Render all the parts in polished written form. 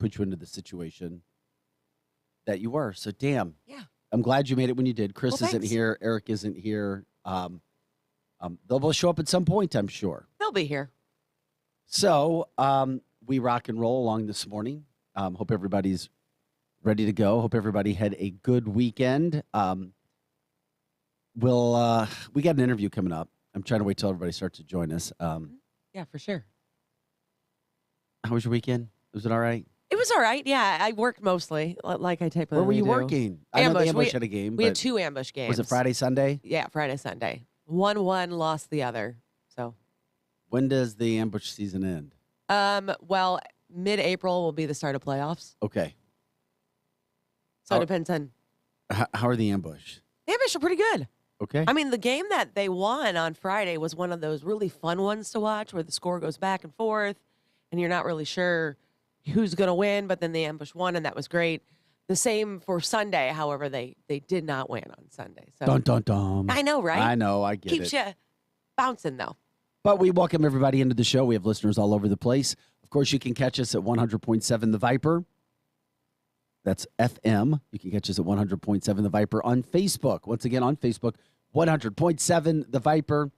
put you into the situation that you were. So, damn. Yeah. I'm glad you made it when you did. Chris isn't thanks. here. Eric isn't here. They'll both show up at some point, I'm sure. They'll be here. So, we rock and roll along this morning. Hope everybody's ready to go. Hope everybody had a good weekend. We got an interview coming up. I'm trying to wait till everybody starts to join us. Yeah, for sure. How was your weekend? Was it all right? It was all right. Yeah, I worked mostly, like I typically do. Where were you working? I know the Ambush had a game. We had 2 ambush games. Was it Friday, Sunday? Yeah, Friday, Sunday. One, lost the other. So. When does the Ambush season end? Well, mid-April will be the start of playoffs. Okay. So it depends on. How are the Ambush? The Ambush are pretty good. Okay. I mean, the game that they won on Friday was one of those really fun ones to watch where the score goes back and forth and you're not really sure who's going to win, but then the Ambush won, and that was great. The same for Sunday. However, they did not win on Sunday. So dun, dun, dun. I know, right? I know. I get Keeps it. you bouncing, though. But we welcome everybody into the show. We have listeners all over the place. Of course, you can catch us at 100.7 The Viper. That's FM. You can catch us at 100.7 The Viper on Facebook. Once again, on Facebook, 100.7 The Viper.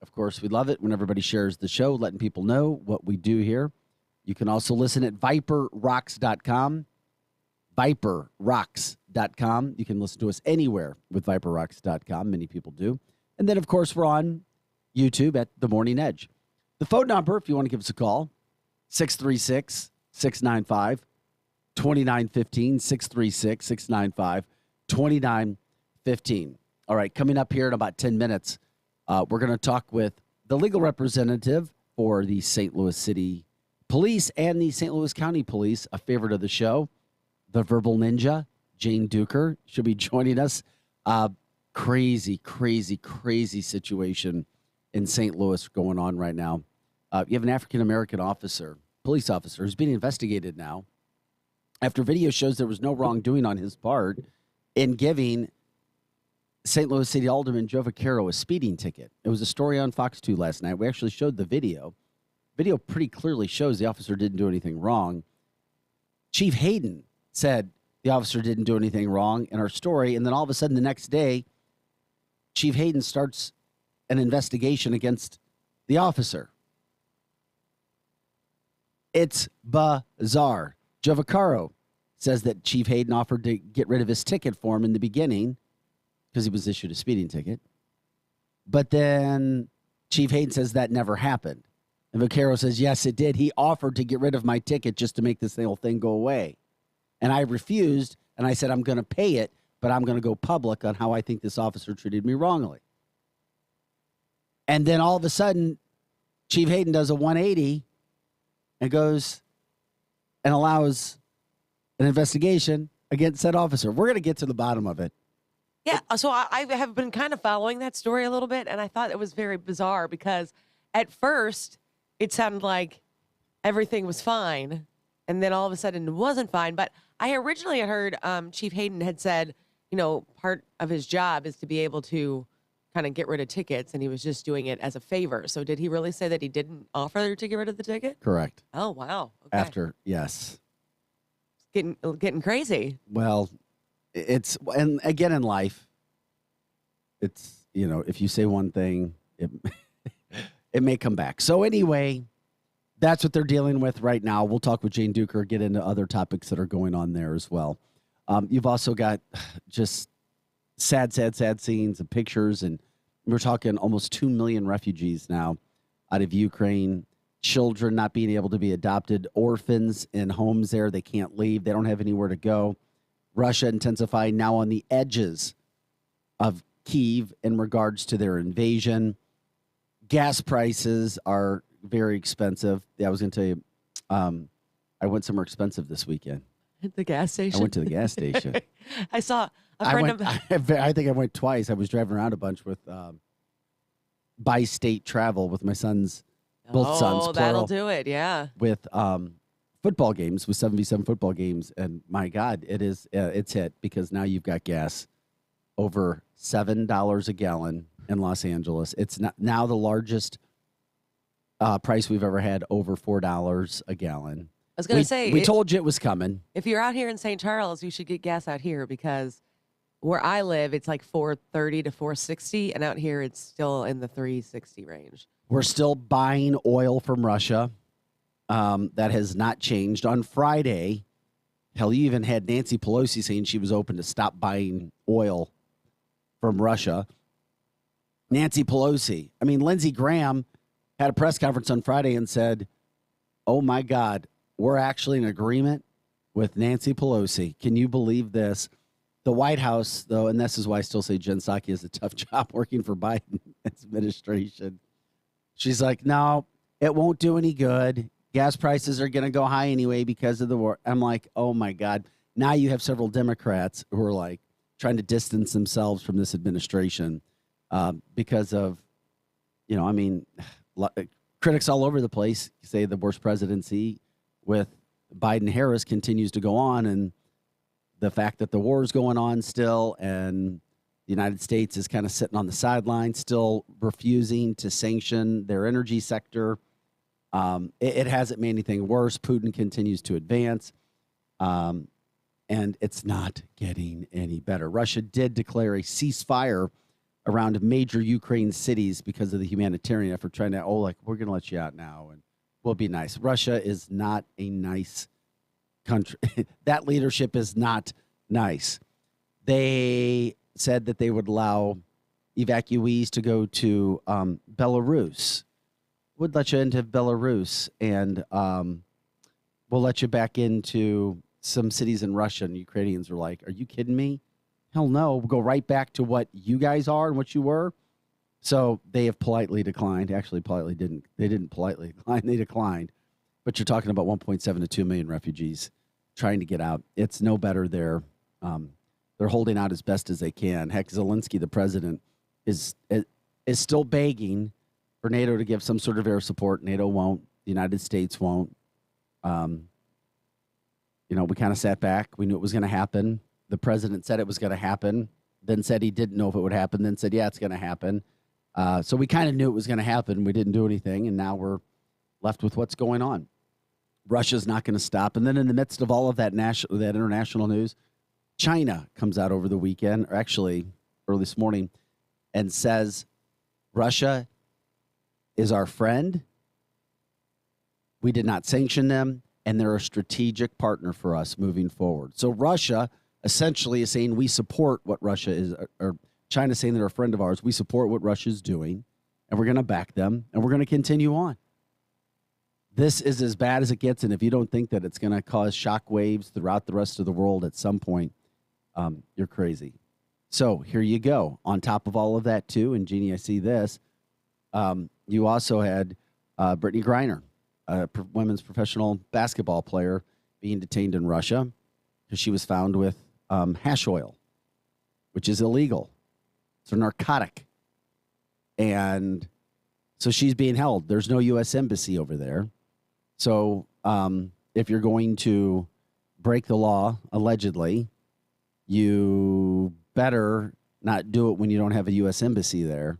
Of course, we love it when everybody shares the show, letting people know what we do here. You can also listen at viperrocks.com. viperrocks.com. You can listen to us anywhere with viperrocks.com. Many people do. And then, of course, we're on YouTube at The Morning Edge. The phone number, if you want to give us a call, 636-695-2915, 636-695-2915. All right, coming up here in about 10 minutes, we're going to talk with the legal representative for the St. Louis City Police and the St. Louis County Police, a favorite of the show, the verbal ninja, Jane Duker. She'll be joining us. Crazy situation in St. Louis going on right now. You have an African-American police officer, who's being investigated now after video shows there was no wrongdoing on his part in giving St. Louis City Alderman Joe Vaccaro a speeding ticket. It was a story on Fox 2 last night. We actually showed the video. Video pretty clearly shows the officer didn't do anything wrong. Chief Hayden said the officer didn't do anything wrong in our story, and then all of a sudden the next day, Chief Hayden starts an investigation against the officer. It's bizarre. Joe Vaccaro says that Chief Hayden offered to get rid of his ticket for him in the beginning because he was issued a speeding ticket. But then Chief Hayden says that never happened. And Vaccaro says, yes, it did. He offered to get rid of my ticket just to make this whole thing go away. And I refused, and I said, I'm going to pay it, but I'm going to go public on how I think this officer treated me wrongly. And then all of a sudden, Chief Hayden does a 180 and goes and allows an investigation against said officer. We're going to get to the bottom of it. Yeah, so I have been kind of following that story a little bit, and I thought it was very bizarre because at first it sounded like everything was fine, and then all of a sudden it wasn't fine. But I originally had heard Chief Hayden had said, part of his job is to be able to kind of get rid of tickets, and he was just doing it as a favor. So did he really say that he didn't offer to get rid of the ticket? Correct. Oh, wow. Okay. After, yes. It's getting crazy. Well, and again in life, it's, if you say one thing, it may come back. So anyway, that's what they're dealing with right now. We'll talk with Jane Duker, get into other topics that are going on there as well. You've also got just sad scenes and pictures, and we're talking almost 2 million refugees now out of Ukraine, children not being able to be adopted, orphans in homes there. They can't leave. They don't have anywhere to go. Russia intensifying now on the edges of Kyiv in regards to their invasion. Gas prices are very expensive. Yeah, I was going to tell you, I went somewhere expensive this weekend. At the gas station? I went to the gas station. I saw a friend of mine. I think I went twice. I was driving around a bunch with bi-state travel with my sons, both sons. Oh, that'll do it, yeah. With football games, with 7v7 football games. And my God, it's hit because now you've got gas over $7 a gallon in Los Angeles. It's now the largest price we've ever had, over $4 a gallon. was going to say, we told you it was coming. if you're out here in St. Charles, you should get gas out here because where I live, it's like 430 to 460, and out here it's still in the 360 range. We're still buying oil from Russia. That has not changed. On Friday, hell, you even had Nancy Pelosi saying she was open to stop buying oil from Russia. Nancy Pelosi. I mean, Lindsey Graham had a press conference on Friday and said, oh, my God, we're actually in agreement with Nancy Pelosi. Can you believe this? The White House, though, and this is why I still say Jen Psaki has a tough job working for Biden's administration. She's like, no, it won't do any good. Gas prices are going to go high anyway because of the war. I'm like, oh, my God. Now you have several Democrats who are like trying to distance themselves from this administration because of, critics all over the place say the worst presidency with Biden-Harris continues to go on, and the fact that the war is going on still, and the United States is kind of sitting on the sidelines, still refusing to sanction their energy sector. It hasn't made anything worse. Putin continues to advance, and it's not getting any better. Russia did declare a ceasefire around major Ukraine cities because of the humanitarian effort, trying to, we're going to let you out now, and we'll be nice. Russia is not a nice country. That leadership is not nice. They said that they would allow evacuees to go to Belarus. Would let you into Belarus, and we'll let you back into some cities in Russia. And Ukrainians are like, are you kidding me? Hell no. We'll go right back to what you guys are and what you were. So they have politely declined. Actually, they didn't politely decline. They declined. But you're talking about 1.7 to 2 million refugees trying to get out. It's no better there. They're holding out as best as they can. Heck, Zelensky, the president, is still begging for NATO to give some sort of air support. NATO won't. The United States won't. We kind of sat back. We knew it was going to happen. The president said it was going to happen, then said he didn't know if it would happen, then said, yeah, it's going to happen. So we kind of knew it was going to happen. We didn't do anything, and now we're left with what's going on. Russia's not going to stop. And then in the midst of all of that international news, China comes out over the weekend, or actually early this morning, and says, Russia is our friend. We did not sanction them, and they're a strategic partner for us moving forward. So Russia essentially is saying we support what Russia is, or China saying they're a friend of ours. We support what Russia is doing, and we're going to back them, and we're going to continue on. This is as bad as it gets, and if you don't think that it's going to cause shock waves throughout the rest of the world at some point, you're crazy. So here you go. On top of all of that, too, and Jeannie, I see this, you also had Brittany Griner, a women's professional basketball player, being detained in Russia because she was found with hash oil, which is illegal. It's a narcotic. And so she's being held. There's no U.S. embassy over there. So if you're going to break the law, allegedly, you better not do it when you don't have a U.S. embassy there.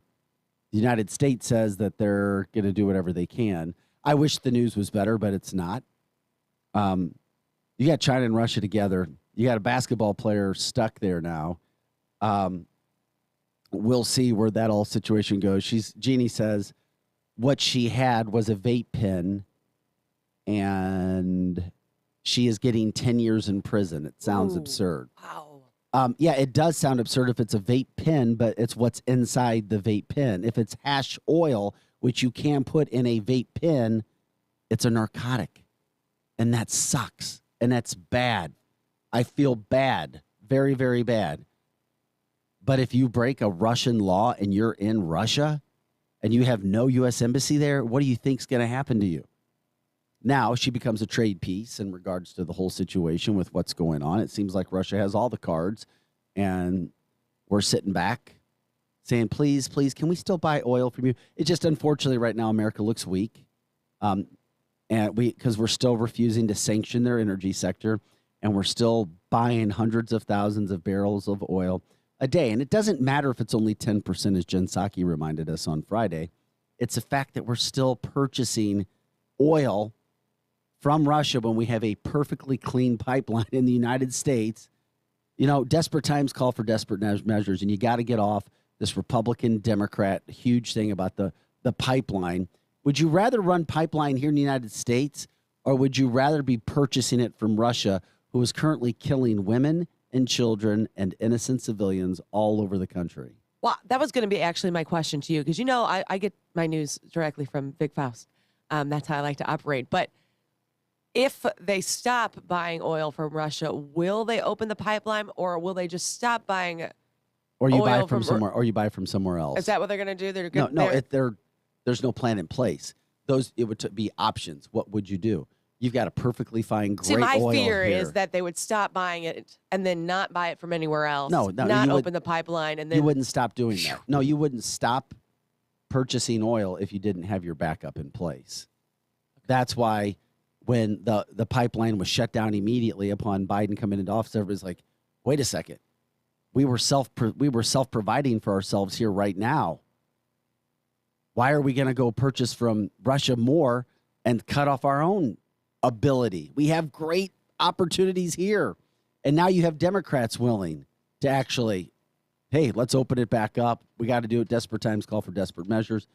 The United States says that they're going to do whatever they can. I wish the news was better, but it's not. You got China and Russia together. You got a basketball player stuck there now. We'll see where that whole situation goes. Jeannie says what she had was a vape pen, and she is getting 10 years in prison. It sounds absurd. Wow. Yeah, it does sound absurd if it's a vape pen, but it's what's inside the vape pen. If it's hash oil, which you can put in a vape pen, it's a narcotic. And that sucks. And that's bad. I feel bad. Very, very bad. But if you break a Russian law and you're in Russia and you have no U.S. embassy there, what do you think's going to happen to you? Now she becomes a trade piece in regards to the whole situation with what's going on. It seems like Russia has all the cards, and we're sitting back saying, please, can we still buy oil from you? It's just unfortunately right now America looks weak, and because we're still refusing to sanction their energy sector, and we're still buying hundreds of thousands of barrels of oil a day. And it doesn't matter if it's only 10%, as Jen Psaki reminded us on Friday. It's the fact that we're still purchasing oil from Russia when we have a perfectly clean pipeline in the United States. Desperate times call for desperate measures, and you got to get off this Republican, Democrat, huge thing about the pipeline. Would you rather run pipeline here in the United States, or would you rather be purchasing it from Russia, who is currently killing women and children and innocent civilians all over the country? Well, that was going to be actually my question to you, because I get my news directly from Big Faust. That's how I like to operate. But if they stop buying oil from Russia, will they open the pipeline, or will they just stop buying? Or you buy from somewhere, or you buy from somewhere else. Is that what they're going to do? There's no plan in place. It would be options. What would you do? You've got a perfectly fine, great oil See, my fear here. is that they would stop buying it and then not buy it from anywhere else. Not open the pipeline, and then you wouldn't stop doing that. No, you wouldn't stop purchasing oil if you didn't have your backup in place. That's why when the pipeline was shut down immediately upon Biden coming into office, everybody's like, "Wait a second, we were self-providing for ourselves here right now. Why are we going to go purchase from Russia more and cut off our own ability? We have great opportunities here." And now you have Democrats willing to actually, hey, let's open it back up. We got to do it. Desperate times call for desperate measures.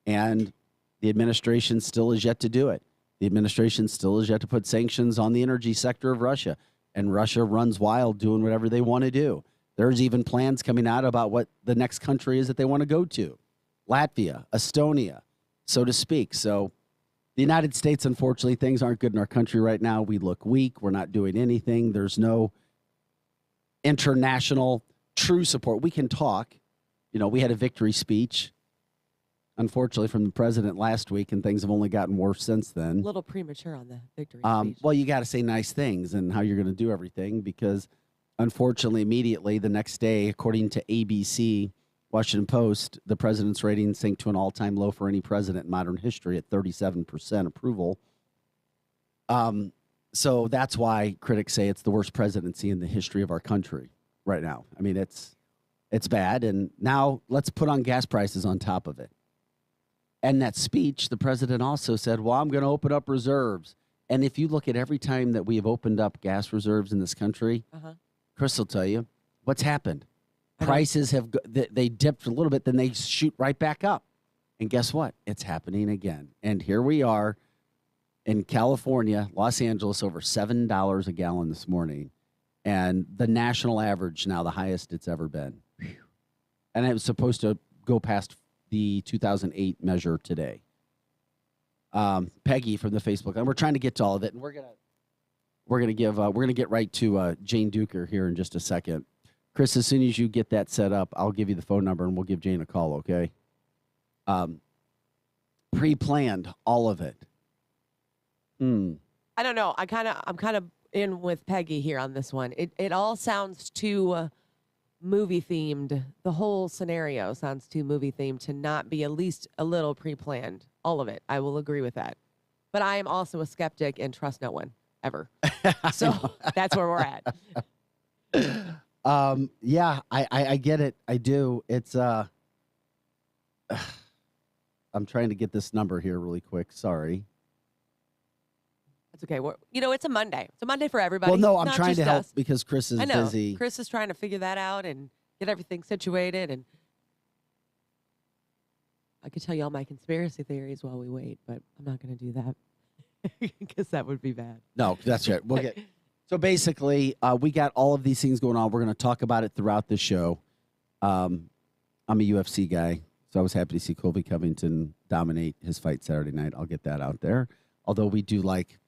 And the administration still is yet to do it. The administration still is yet to put sanctions on the energy sector of Russia. And Russia runs wild doing whatever they want to do. There's even plans coming out about what the next country is that they want to go to. Latvia, Estonia, so to speak. So the United States, unfortunately, things aren't good in our country right now. We look weak. We're not doing anything. There's no international true support. We can talk. We had a victory speech, unfortunately, from the president last week, and things have only gotten worse since then. A little premature on the victory speech. Well, you got to say nice things and how you're going to do everything, because unfortunately, immediately the next day, according to ABC, Washington Post, the president's rating sank to an all-time low for any president in modern history at 37% approval. So that's why critics say it's the worst presidency in the history of our country right now. I mean, it's bad. And now let's put on gas prices on top of it. And that speech, the president also said, well, I'm going to open up reserves. And if you look at every time that we have opened up gas reserves in this country, Chris will tell you what's happened. Prices they dipped a little bit, then they shoot right back up. And guess what? It's happening again. And here we are in California, Los Angeles, over $7 a gallon this morning. And the national average now, the highest it's ever been. And it was supposed to go past the 2008 measure today. Peggy from the Facebook, and we're trying to get to all of it, and we're gonna get right to Jane Duker here in just a second. Chris, as soon as you get that set up, I'll give you the phone number and we'll give Jane a call, okay? Pre-planned, all of it. I don't know. I'm kind of in with Peggy here on this one. It all sounds too movie themed. The whole scenario sounds too movie themed to not be at least a little pre-planned. All of it. I will agree with that. But I am also a skeptic and trust no one ever. So that's where we're at. Yeah, I get it. I do. It's I'm trying to get this number here really quick. Sorry. That's okay. It's a Monday. It's a Monday for everybody. Well, no, I'm not trying to just help us. because Chris is I know. busy. Chris is trying to figure that out and get everything situated. And I could tell you all my conspiracy theories while we wait, but I'm not going to do that because that would be bad. No, that's right. We'll get. So basically, we got all of these things going on. We're going to talk about it throughout the show. I'm a UFC guy, so I was happy to see Colby Covington dominate his fight Saturday night. I'll get that out there. Although we do like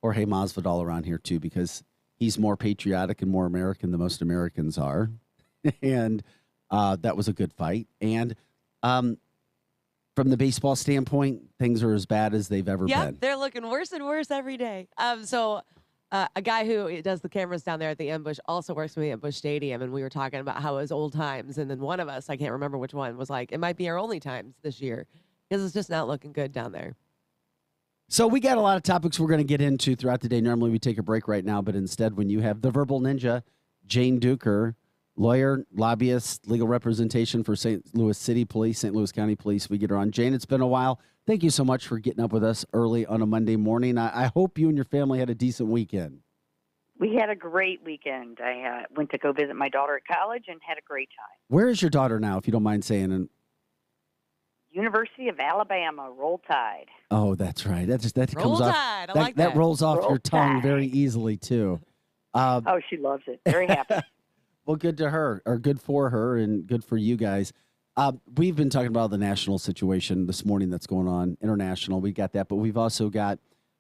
Jorge Masvidal around here too, because he's more patriotic and more American than most Americans are. And that was a good fight. And from the baseball standpoint, things are as bad as they've ever been. Yeah, they're looking worse and worse every day. A guy who does the cameras down there at the Ambush also works for me at Busch Stadium, and we were talking about how it was old times. And then one of us, I can't remember which one, was like, it might be our only times this year because it's just not looking good down there. So we got a lot of topics we're going to get into throughout the day. Normally we take a break right now, but instead when you have the verbal ninja, Jane Duker, lawyer, lobbyist, legal representation for St. Louis City Police, St. Louis County Police. We get her on. Jane, it's been a while. Thank you so much for getting up with us early on a Monday morning. I hope you and your family had a decent weekend. We had a great weekend. I went to go visit my daughter at college and had a great time. Where is your daughter now, if you don't mind saying? And University of Alabama, Roll Tide. oh, that's right. That Roll comes off. Tide. I That, like that that. rolls off Roll your tongue Tide. very easily too. Oh, she loves it. Very happy. Well, good to her, or good for her, and good for you guys. We've been talking about the national situation this morning that's going on, international. We got that, but we've also got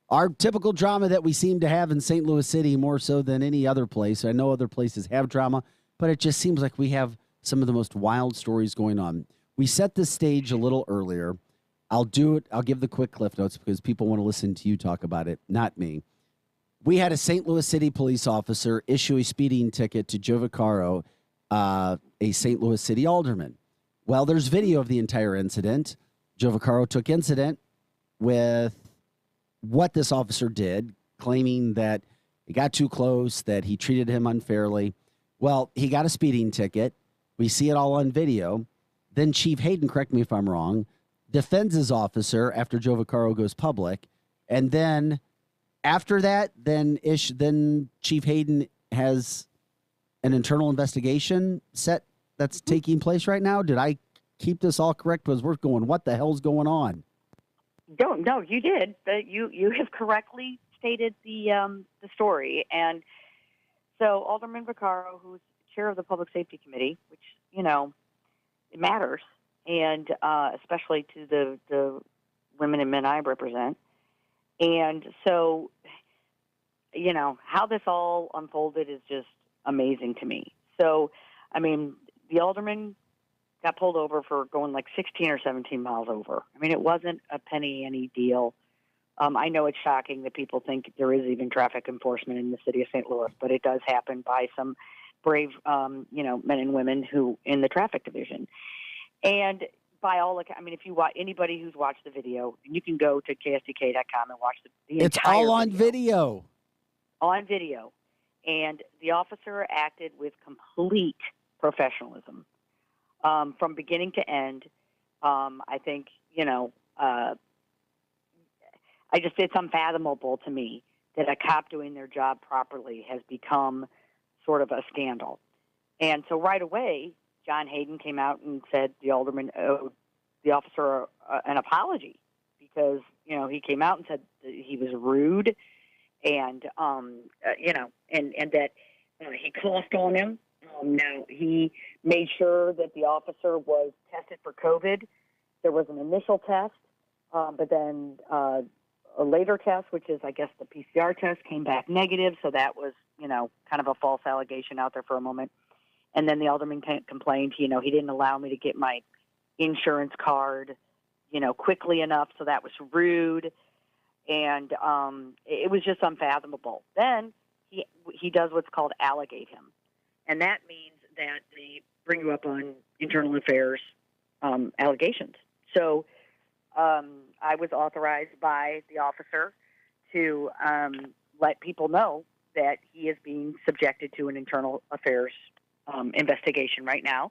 our typical drama that we seem to have in St. Louis City more so than any other place. I know other places have drama, but it just seems like we have some of the most wild stories going on. We set the stage a little earlier. I'll do it. I'll give the quick cliff notes because people want to listen to you talk about it, not me. We had a St. Louis City police officer issue a speeding ticket to Joe Vaccaro, a St. Louis City alderman. Well, there's video of the entire incident. Joe Vaccaro took incident with what this officer did, claiming that he got too close, that he treated him unfairly. Well, he got a speeding ticket. We see it all on video. Then Chief Hayden, correct me if I'm wrong, defends his officer after Joe Vaccaro goes public. And then after that, then Chief Hayden has an internal investigation set that's taking place right now. Did I keep this all correct? Because we're going, what the hell's going on? No, you did. But you have correctly stated the story. And so Alderman Vaccaro, who's chair of the Public Safety Committee, which, it matters, and especially to the women and men I represent. And so, how this all unfolded is just amazing to me. So, the alderman got pulled over for going like 16 or 17 miles over. It wasn't a penny any deal. I know it's shocking that people think there is even traffic enforcement in the city of St. Louis, but it does happen by some brave, men and women who in the traffic division. And by all accounts, if you watch anybody who's watched the video, and you can go to ksdk.com and watch the It's entire all on video. On video. And the officer acted with complete professionalism from beginning to end. I think, it's unfathomable to me that a cop doing their job properly has become sort of a scandal. And so right away, John Hayden came out and said the alderman owed the officer an apology because, he came out and said that he was rude and, and that he coughed on him. Now, he made sure that the officer was tested for COVID. There was an initial test, but then a later test, which is, I guess, the PCR test, came back negative. So that was, kind of a false allegation out there for a moment. And then the alderman complained, he didn't allow me to get my insurance card, quickly enough. So that was rude. And it was just unfathomable. Then he does what's called allegate him. And that means that they bring you up on internal affairs allegations. So I was authorized by the officer to let people know that he is being subjected to an internal affairs investigation right now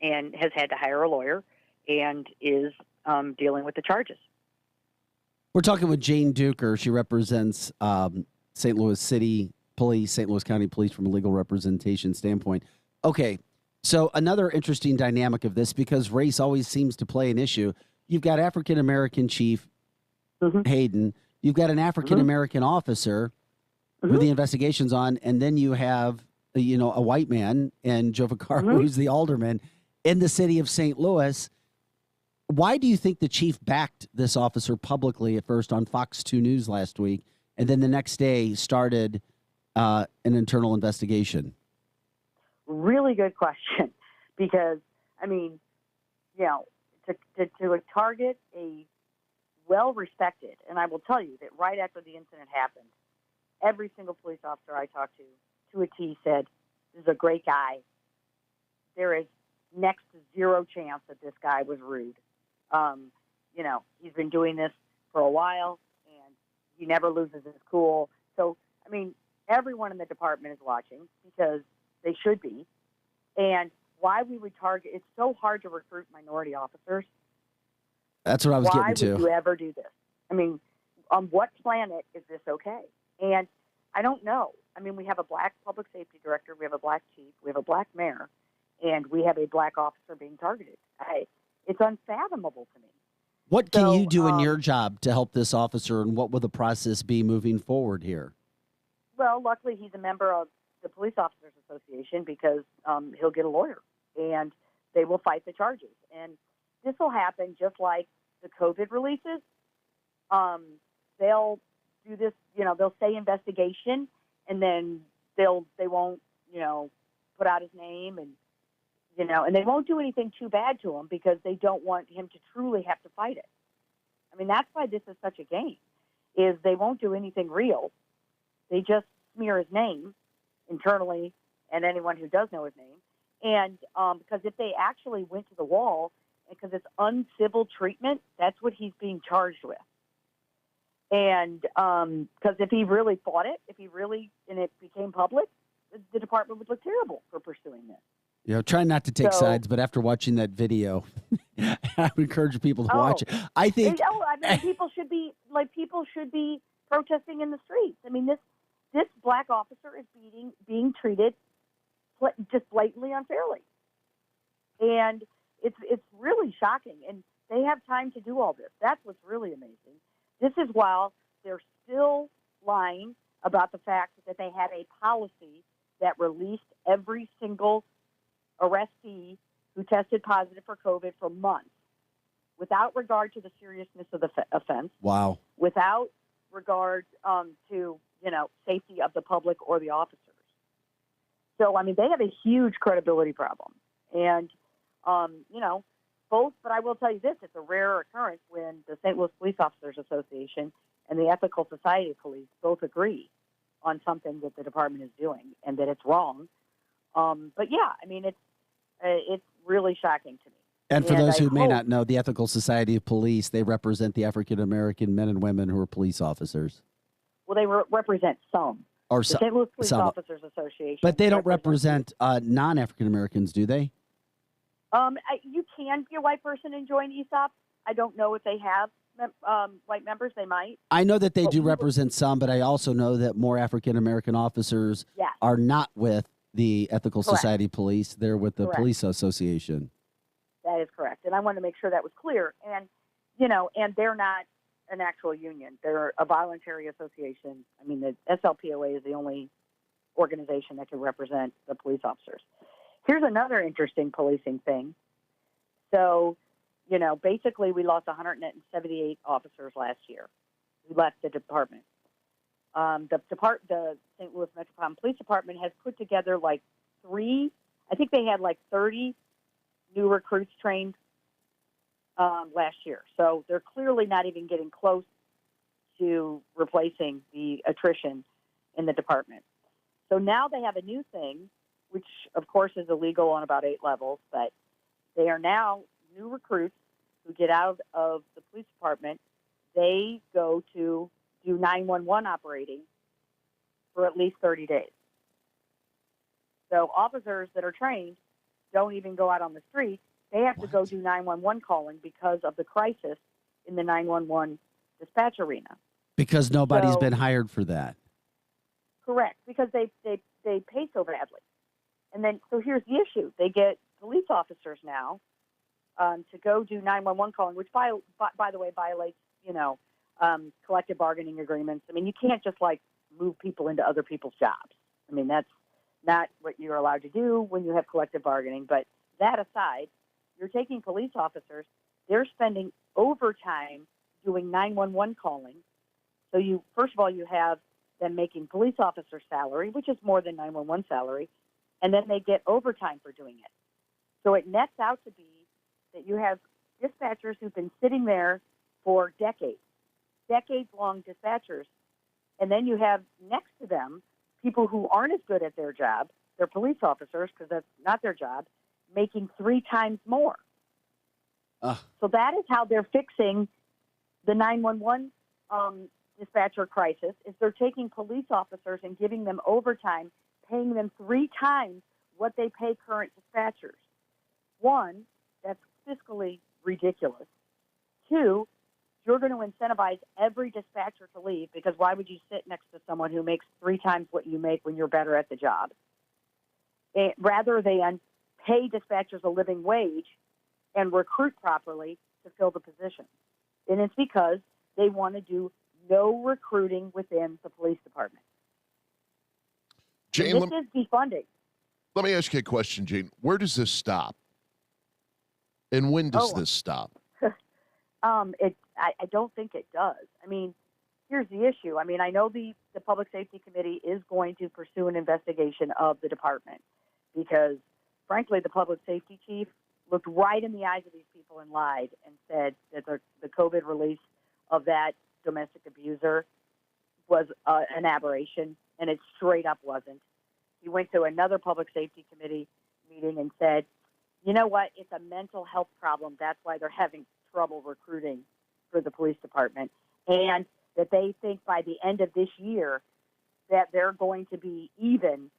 and has had to hire a lawyer and is dealing with the charges. We're talking with Jane Duker. She represents St. Louis City Police, St. Louis County Police from a legal representation standpoint. Okay, so another interesting dynamic of this, because race always seems to play an issue. You've got African-American Chief Hayden. You've got an African-American officer who the investigation's on, and then you have, a white man and Joe Vaccaro, who's the alderman in the city of St. Louis. Why do you think the chief backed this officer publicly at first on Fox 2 News last week, and then the next day started an internal investigation? Really good question, because, to target a well-respected, and I will tell you that right after the incident happened, every single police officer I talked to a T, said, this is a great guy. There is next to zero chance that this guy was rude. He's been doing this for a while, and he never loses his cool. So, everyone in the department is watching because they should be. And why we would target, it's so hard to recruit minority officers. That's what I was Why getting would to. you ever do this? I mean, on what planet is this okay? And I don't know. I mean, we have a black public safety director, we have a black chief, we have a black mayor, and we have a black officer being targeted. It's unfathomable to me. What can So, you do in your job to help this officer, and what will the process be moving forward here? Well, luckily he's a member of the Police Officers Association because he'll get a lawyer, and they will fight the charges. And this will happen just like the COVID releases. They'll do this, they'll say investigation, and then they won't, put out his name, and and they won't do anything too bad to him because they don't want him to truly have to fight it. I mean, that's why this is such a game, is they won't do anything real. They just smear his name internally and anyone who does know his name. And because if they actually went to the wall, because it's uncivil treatment, that's what he's being charged with. And because if he really fought it, and it became public, the department would look terrible for pursuing this. Try not to take sides, but after watching that video, I would encourage people to watch it. I think. People should be protesting in the streets. I mean, this black officer is being treated just blatantly unfairly, and it's really shocking. And they have time to do all this. That's what's really amazing. This is while they're still lying about the fact that they had a policy that released every single arrestee who tested positive for COVID for months, without regard to the seriousness of the offense. Wow. Without regard to safety of the public or the officers. So I mean, they have a huge credibility problem, and both. But I will tell you this: it's a rare occurrence when the St. Louis Police Officers Association and the Ethical Society of Police both agree on something that the department is doing and that it's wrong. But yeah, I mean, it's really shocking to me. And for those who may not know, the Ethical Society of Police, they represent the African-American men and women who are police officers. Well, they represent some. Or the St. Louis Police Officers Association. But they don't represent non-African-Americans, do they? You can be a white person and join ESOP. I don't know if they have white members. They might. I know that they do represent some, but I also know that more African-American officers are not with the Ethical Society of Police. They're with the Police Association. That is correct. And I wanted to make sure that was clear. And, and they're not an actual union. They're a voluntary association. I mean, the SLPOA is the only organization that can represent the police officers. Here's another interesting policing thing. So, basically we lost 178 officers last year who left the department. The St. Louis Metropolitan Police Department has put together I think they had 30 new recruits trained last year. So they're clearly not even getting close to replacing the attrition in the department. So now they have a new thing, which of course is illegal on about 8 levels, but they are now new recruits who get out of the police department. They go to do 911 operating for at least 30 days. So officers that are trained don't even go out on the street. They have to go do 911 calling because of the crisis in the 911 dispatch arena. Because nobody's been hired for that. Correct, because they pay so badly. And then, so here's the issue. They get police officers now to go do 911 calling, which, by the way, violates, collective bargaining agreements. I mean, you can't just, move people into other people's jobs. I mean, that's not what you're allowed to do when you have collective bargaining. But that aside, you're taking police officers. They're spending overtime doing 911 calling. So first of all, you have them making police officer salary, which is more than 911 salary, and then they get overtime for doing it. So it nets out to be that you have dispatchers who've been sitting there for decades-long dispatchers, and then you have next to them people who aren't as good at their job, they're police officers because that's not their job, making 3 times more. So that is how they're fixing the 911 dispatcher crisis, is they're taking police officers and giving them overtime, paying them 3 times what they pay current dispatchers. One, that's fiscally ridiculous. Two, you're going to incentivize every dispatcher to leave, because why would you sit next to someone who makes 3 times what you make when you're better at the job? Rather than pay dispatchers a living wage and recruit properly to fill the position. And it's because they want to do no recruiting within the police department. Jane, And this is defunding. let me ask you a question, Jane. Where does this stop? And when does this stop? I don't think it does. I mean, here's the issue. I mean, I know the Public Safety Committee is going to pursue an investigation of the department because, frankly, the public safety chief looked right in the eyes of these people and lied and said that the COVID release of that domestic abuser was an aberration, and it straight up wasn't. He went to another Public Safety Committee meeting and said, you know what, it's a mental health problem. That's why they're having trouble recruiting for the police department. And that they think by the end of this year that they're going to be even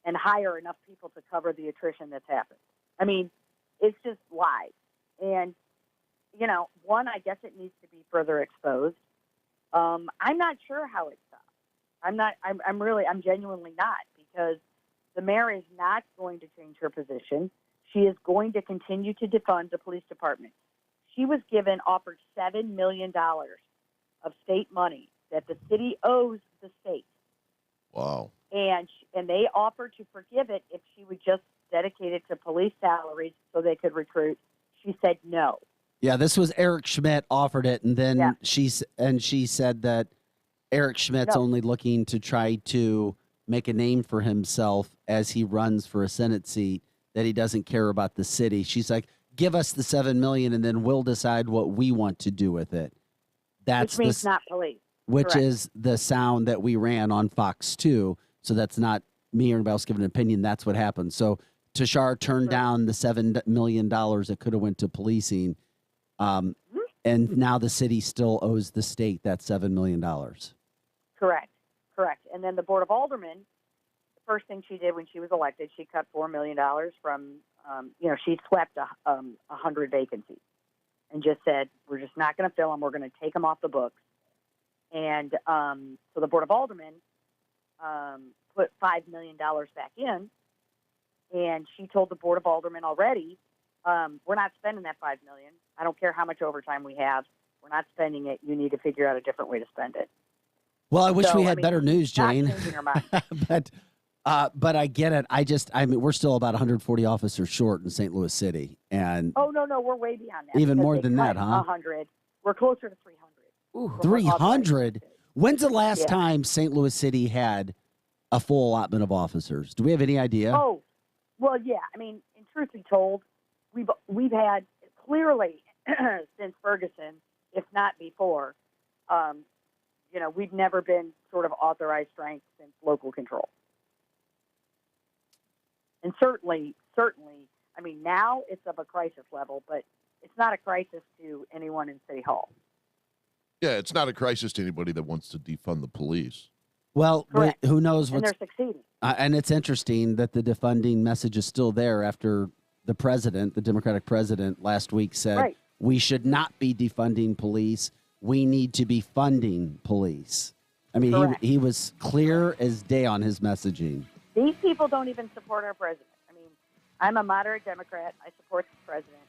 and hire enough people to cover the attrition that's happened. I mean, it's just lies. And, you know, one, I guess it needs to be further exposed. I'm not sure how it stops. I'm genuinely not, because the mayor is not going to change her position. She is going to continue to defund the police department. She was offered $7 million of state money that the city owes the state. Wow. And they offered to forgive it if she would just dedicate it to police salaries so they could recruit. She said no. Yeah, this was Eric Schmidt offered it, and then Yeah. she said that Eric Schmidt's No. only looking to try to make a name for himself as he runs for a Senate seat, that he doesn't care about the city. She's like, give us the $7 million and then we'll decide what we want to do with it. That's Which means not police. which Correct. is the sound that we ran on Fox 2. So that's not me or anybody else giving an opinion. That's what happened. So Tashar turned down the $7 million that could have went to policing. And now the city still owes the state that $7 million. Correct. And then the Board of Aldermen, the first thing she did when she was elected, she cut $4 million from, she swept 100 vacancies and just said, we're just not going to fill them. We're going to take them off the books. And so the Board of Aldermen put $5 million back in, and she told the Board of Aldermen already, we're not spending that $5 million. I don't care how much overtime we have. We're not spending it. You need to figure out a different way to spend it. Well, I wish we had better news, not Jane. changing her mind. But I get it. I mean, we're still about 140 officers short in St. Louis City, and Oh, no, we're way beyond that. Even because more they than that, cut huh? 100. We're closer to 300. 300. When's the last Yeah. time St. Louis City had a full allotment of officers? Do we have any idea? Oh, well, yeah. I mean, in truth be told, we've had clearly since Ferguson, if not before, we've never been sort of authorized strength since local control. And certainly, I mean, now it's of a crisis level, but it's not a crisis to anyone in City Hall. Yeah, it's not a crisis to anybody that wants to defund the police. Well, Correct. who knows And what's they're succeeding. and it's interesting that the defunding message is still there after the president, the Democratic president, last week said Right. we should not be defunding police. We need to be funding police. I mean, Correct. he was clear as day on his messaging. These people don't even support our president. I mean, I'm a moderate Democrat. I support the president.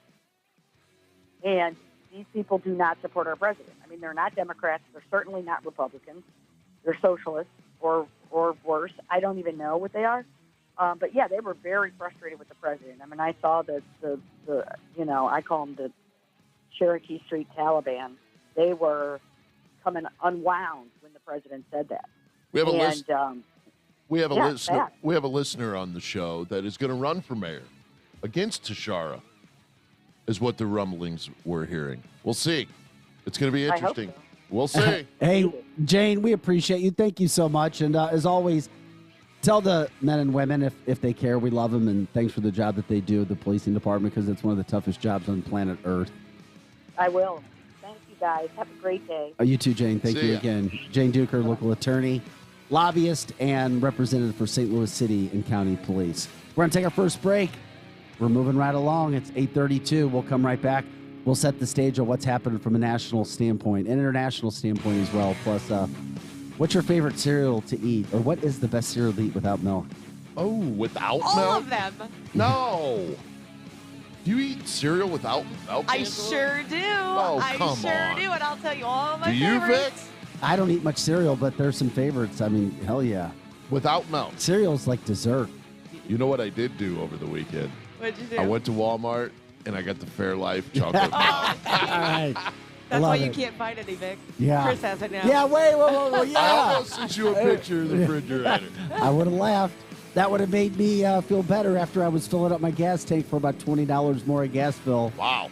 And these people do not support our president. I mean, they're not Democrats. They're certainly not Republicans. They're socialists or worse. I don't even know what they are. But, yeah, they were very frustrated with the president. I mean, I saw the I call them the Cherokee Street Taliban. They were coming unwound when the president said that. We have a list. We have a Yeah, listener. bad. We have a listener on the show that is going to run for mayor against Tashara, is what the rumblings we're hearing. We'll see. It's going to be I hope interesting. so. We'll see. Hey, Jane, we appreciate you. Thank you so much. And as always, tell the men and women if they care, we love them. And thanks for the job that they do, the policing department, because it's one of the toughest jobs on planet Earth. I will. Thank you, guys. Have a great day. You too, Jane. Thank See you ya. again. Jane Duker, local attorney. lobbyist and representative for St. Louis City and County Police. We're going to take our first break. We're moving right along. It's 8:32. We'll come right back. We'll set the stage of what's happening from a national standpoint and international standpoint as well. Plus, what's your favorite cereal to eat? Or what is the best cereal to eat without milk? Oh, without milk? All of them. No. Do you eat cereal without milk? I Angela? sure do. Oh, I come sure on. do, and I'll tell you all my Do you, Vic? favorites. I don't eat much cereal, but there's some favorites. I mean, hell yeah. Without milk. Cereal's like dessert. You know what I did do over the weekend? What'd you do? I went to Walmart and I got the Fairlife chocolate milk. All right. That's love why you it. can't find any, Vic. Yeah. Chris has it now. Yeah, wait, whoa, I yeah. almost sent you a picture of the refrigerator. I would have laughed. That would have made me feel better after I was filling up my gas tank for about $20 more a gas bill. Wow.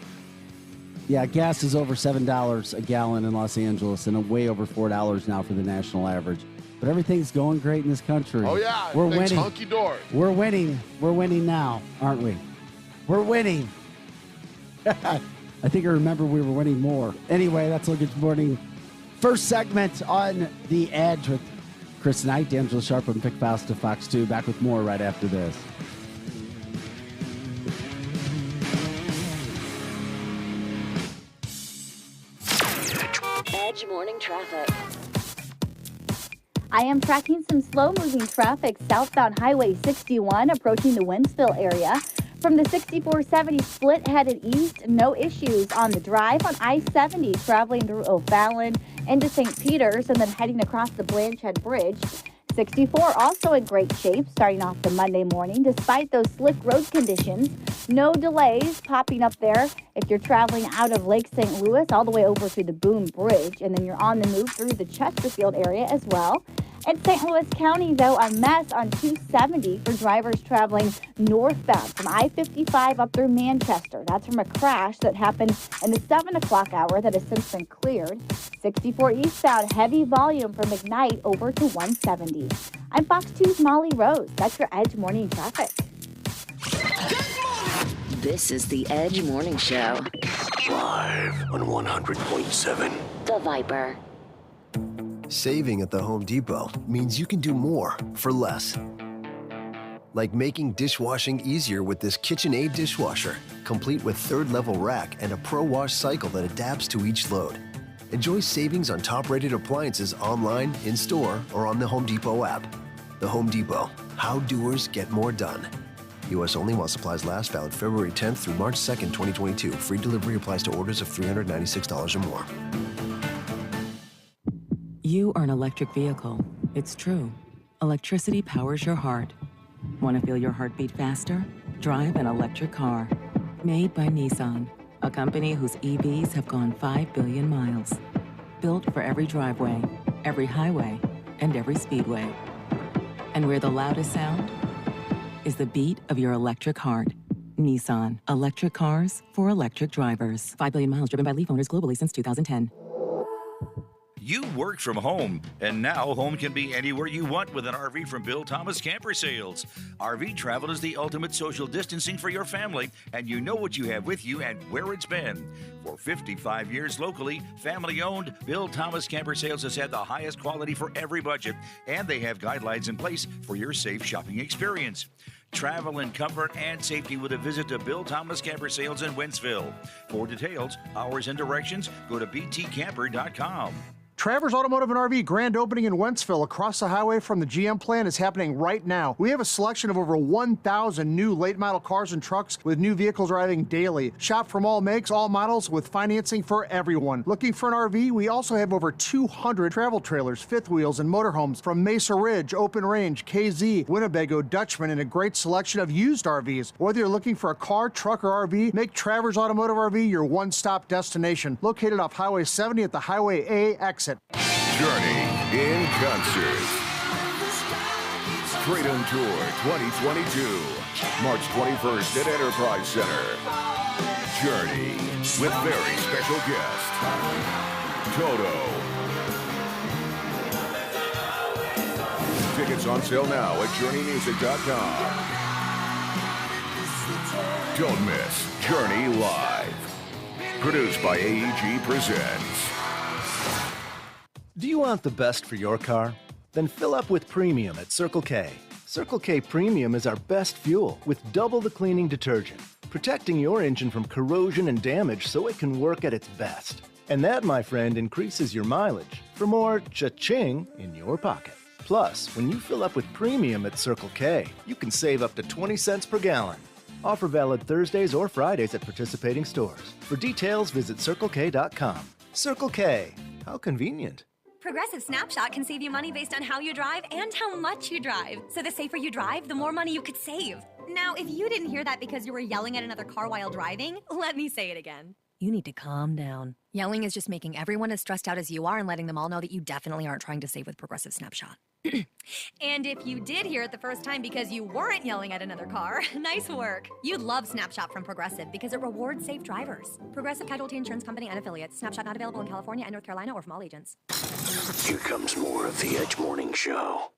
Yeah, gas is over $7 a gallon in Los Angeles and way over $4 now for the national average. But everything's going great in this country. Oh, yeah. We're Things winning. hunky-dory. We're winning. We're winning now, aren't we? We're winning. I think I remember we were winning more. Anyway, that's a good morning. First segment on The Edge with Chris Knight, D'Angelo Sharp, and Pick Faust to Fox 2. Back with more right after this. Edge Morning Traffic. I am tracking some slow-moving traffic southbound Highway 61 approaching the Wentzville area. From the 6470 split headed east, no issues on the drive on I-70 traveling through O'Fallon into St. Peter's and then heading across the Blanchhead Bridge. 64 also in great shape starting off the Monday morning despite those slick road conditions. No delays popping up there if you're traveling out of Lake St. Louis all the way over to the Boone Bridge, and then you're on the move through the Chesterfield area as well. In St. Louis County, though, a mess on 270 for drivers traveling northbound from I-55 up through Manchester. That's from a crash that happened in the 7 o'clock hour that has since been cleared. 64 eastbound, heavy volume from McKnight over to 170. I'm Fox 2's Molly Rose. That's your Edge Morning Traffic. This is the Edge Morning Show. Live on 100.7. The Viper. Saving at the Home Depot means you can do more for less. Like making dishwashing easier with this KitchenAid dishwasher, complete with third-level rack and a Pro Wash cycle that adapts to each load. Enjoy savings on top-rated appliances online, in-store, or on the Home Depot app. The Home Depot. How doers get more done. U.S. only while supplies last. Valid February 10th through March 2nd, 2022. Free delivery applies to orders of $396 or more. You are an electric vehicle. It's true. Electricity powers your heart. Want to feel your heartbeat faster? Drive an electric car. Made by Nissan, a company whose EVs have gone 5 billion miles. Built for every driveway, every highway, and every speedway. And where the loudest sound is the beat of your electric heart. Nissan. Electric cars for electric drivers. 5 billion miles driven by Leaf owners globally since 2010. You work from home, and now home can be anywhere you want with an RV from Bill Thomas Camper Sales. RV travel is the ultimate social distancing for your family, and you know what you have with you and where it's been. For 55 years locally, family-owned, Bill Thomas Camper Sales has had the highest quality for every budget, and they have guidelines in place for your safe shopping experience. Travel in comfort and safety with a visit to Bill Thomas Camper Sales in Wentzville. For details, hours, and directions, go to btcamper.com. Travers Automotive and RV grand opening in Wentzville across the highway from the GM plant is happening right now. We have a selection of over 1,000 new late model cars and trucks with new vehicles arriving daily. Shop from all makes, all models with financing for everyone. Looking for an RV? We also have over 200 travel trailers, fifth wheels, and motorhomes from Mesa Ridge, Open Range, KZ, Winnebago, Dutchman, and a great selection of used RVs. Whether you're looking for a car, truck, or RV, make Travers Automotive RV your one-stop destination. Located off Highway 70 at the Highway A exit. Journey in concert. Freedom Tour 2022. March 21st at Enterprise Center. Journey with very special guest, Toto. Tickets on sale now at JourneyMusic.com. Don't miss Journey Live. Produced by AEG Presents. Do you want the best for your car? Then fill up with premium at Circle K. Circle K Premium is our best fuel with double the cleaning detergent, protecting your engine from corrosion and damage so it can work at its best. And that, my friend, increases your mileage for more cha-ching in your pocket. Plus, when you fill up with premium at Circle K, you can save up to 20 cents per gallon. Offer valid Thursdays or Fridays at participating stores. For details, visit CircleK.com. Circle K. How convenient. Progressive Snapshot can save you money based on how you drive and how much you drive. So the safer you drive, the more money you could save. Now, if you didn't hear that because you were yelling at another car while driving, let me say it again. You need to calm down. Yelling is just making everyone as stressed out as you are and letting them all know that you definitely aren't trying to save with Progressive Snapshot. And if you did hear it the first time because you weren't yelling at another car, nice work. You'd love Snapshot from Progressive because it rewards safe drivers. Progressive Casualty Insurance Company and Affiliates. Snapshot not available in California and North Carolina or from all agents. Here comes more of the Edge Morning Show.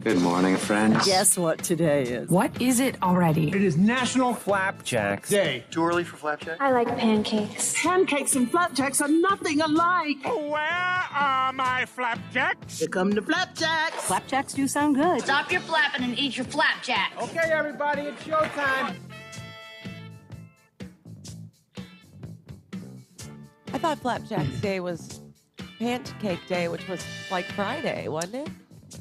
Good morning, friends. Guess what today is? What is it already? It is National Flapjacks Day. Too early for flapjack? I like pancakes. Pancakes and flapjacks are nothing alike. Where are my flapjacks? Here come the flapjacks. Flapjacks do sound good. Stop your flapping and eat your flapjack. Okay, everybody, it's showtime. I thought Flapjack's Day was Pancake Day, which was like Friday, wasn't it?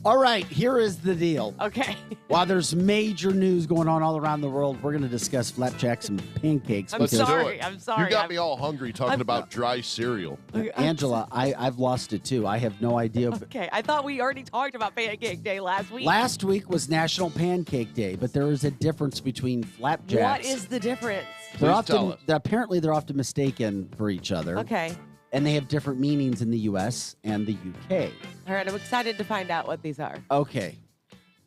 All right, here is the deal. Okay. While there's major news going on all around the world, we're going to discuss flapjacks and pancakes. I'm sorry. You got me all hungry talking about dry cereal. Angela, I've lost it too. I have no idea. Okay, I thought we already talked about Pancake Day last week. Last week was National Pancake Day, but there is a difference between flapjacks. What is the difference? Apparently, they're often mistaken for each other. Okay. And they have different meanings in the U.S. and the UK. All right, I'm excited to find out what these are. Okay.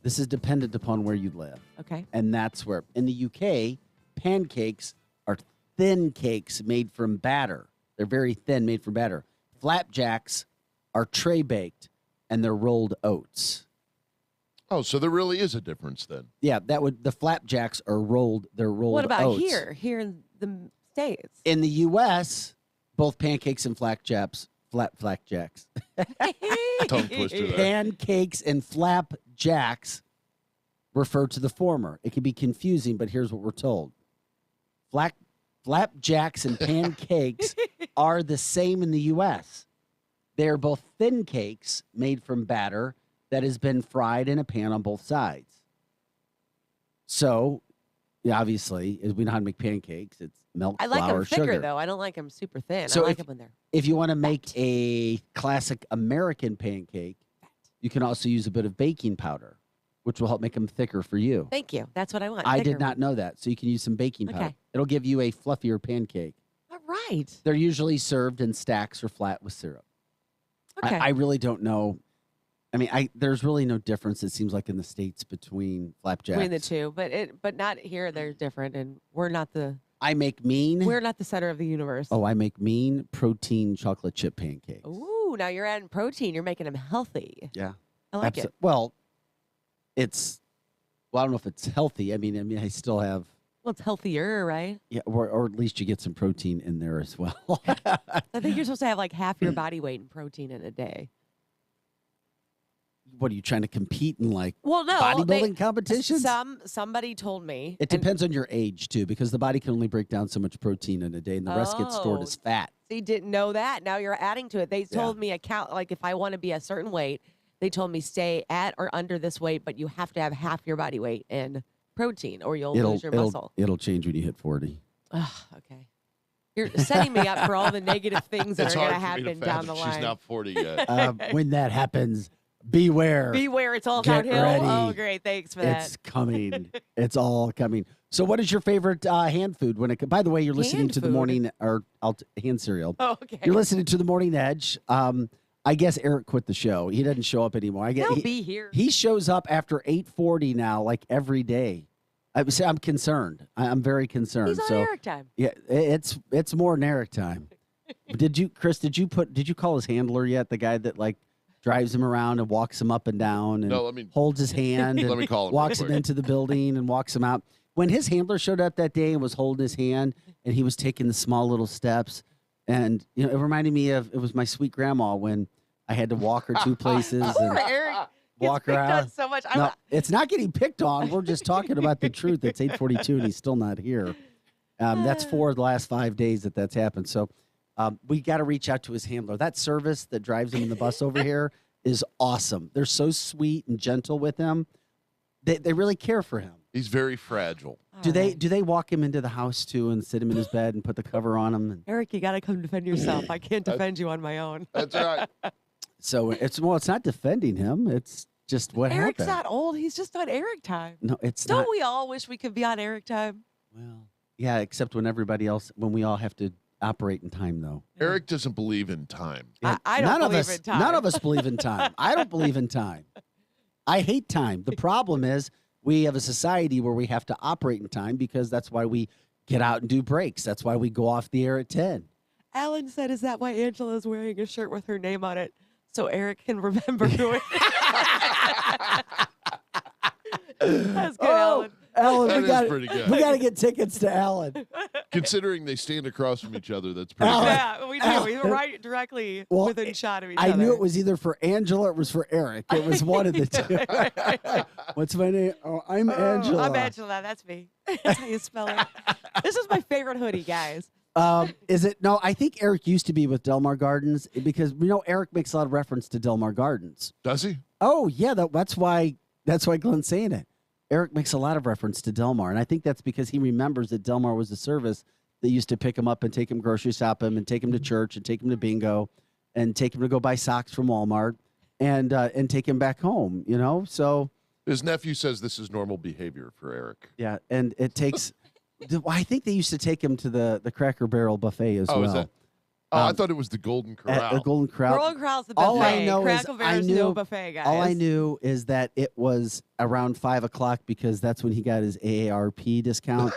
This is dependent upon where you live. Okay. And that's where, in the UK, pancakes are thin cakes made from batter. They're very thin, made from batter. Flapjacks are tray baked, and they're rolled oats. Oh, so there really is a difference then. Yeah, the flapjacks are rolled. They're rolled. What about oats. here in the States? In the U.S., both pancakes and flapjacks. Tongue twister there. Pancakes and flapjacks refer to the former. It can be confusing, but here's what we're told. Flapjacks and pancakes are the same in the U.S. They are both thin cakes made from batter that has been fried in a pan on both sides. So, yeah, obviously, as we know how to make pancakes, it's milk, I like flour, them thicker, sugar. though. I don't like them super thin. So I like them when they're if you want to make a classic American pancake, you can also use a bit of baking powder, which will help make them thicker for you. Thank you. That's what I want. I thicker. did not know that. So you can use some baking powder. Okay. It'll give you a fluffier pancake. All right. They're usually served in stacks or flat with syrup. Okay. I really don't know. I mean, there's really no difference, it seems like, in the States between flapjacks. Between the two, but not here. They're different, and we're not the center of the universe. Oh, I make mean protein chocolate chip pancakes. Ooh, now you're adding protein. You're making them healthy. Yeah. I like it. Well, I don't know if it's healthy. I mean, I still have. Well, it's healthier, right? Yeah, or at least you get some protein in there as well. I think you're supposed to have like half your body weight in protein in a day. What are you trying to compete in, like bodybuilding competitions? Somebody told me. It depends on your age too, because the body can only break down so much protein in a day, and the rest gets stored as fat. See, didn't know that. Now you're adding to it. They told me like if I want to be a certain weight, they told me stay at or under this weight, but you have to have half your body weight in protein, or you'll lose your muscle. It'll change when you hit 40. Okay. You're setting me up for all the negative things that It's are going to hard for me happen to down fathom the line. She's not 40 yet. When that happens, beware. Beware, it's all Get downhill. ready. Oh, great. Thanks for that. It's coming. It's all coming. So what is your favorite hand food? By the way, you're listening Hand to the food? morning, hand cereal. Oh, okay. You're listening to the Morning Edge. I guess Eric quit the show. He doesn't show up anymore. He'll be here. He shows up after 8:40 now, like every day. I'm concerned. I'm very concerned. He's on Eric time. Yeah, it's more than Eric time. Chris, did you call his handler yet? The guy that like drives him around and walks him up and down and holds his hand and Let me call him walks real him quick. into the building and walks him out. When his handler showed up that day and was holding his hand and he was taking the small little steps, and it reminded me of, it was my sweet grandma when I had to walk her 2 places Poor and Eric. walk her Picked on out. so much. No, it's not getting picked on. We're just talking about the truth. It's 8:42 and he's still not here. That's 4 of the last 5 days that's happened. So we got to reach out to his handler. That service that drives him in the bus over here is awesome. They're so sweet and gentle with him. They really care for him. He's very fragile. Do they walk him into the house too and sit him in his bed and put the cover on him? Eric, you got to come defend yourself. I can't defend you on my own. That's right. So it's not defending him. It's just what Eric's happened. not old. He's just on Eric time. No, it's Don't not. we all wish we could be on Eric time? Well, yeah, except when we all have to operate in time, though. Eric doesn't believe in time. Yeah, I don't believe in time. None of us believe in time. I don't believe in time. I hate time. The problem is we have a society where we have to operate in time because that's why we get out and do breaks. That's why we go off the air at 10. Alan said, "Is that why Angela's wearing a shirt with her name on it so Eric can remember who it is?" That's good, Alan. Alan, That we is got pretty good. We got to get tickets to Alan. Considering they stand across from each other, that's pretty Alan. good. Yeah, we do. We were right directly within shot of each I other. knew it was either for Angela or it was for Eric. It was one of the two. What's my name? Oh, I'm Angela. I'm Angela. That's me. That's how you spell it. This is my favorite hoodie, guys. Is it? No, I think Eric used to be with Delmar Gardens because Eric makes a lot of reference to Delmar Gardens. Does he? Oh yeah, that's why Glenn's saying it. Eric makes a lot of reference to Delmar, and I think that's because he remembers that Delmar was a service that used to pick him up and take him grocery shopping and take him to church and take him to bingo and take him to go buy socks from Walmart and take him back home, So His nephew says this is normal behavior for Eric. yeah, and it takes I think they used to take him to the Cracker Barrel buffet as Oh, well. is that? Oh, I thought it was the Golden Corral. At the Golden Corral. Golden Corral's the buffet. All I know is Crackle I Barrel's knew no buffet, guys. All I knew is that it was around 5 o'clock because that's when he got his AARP discount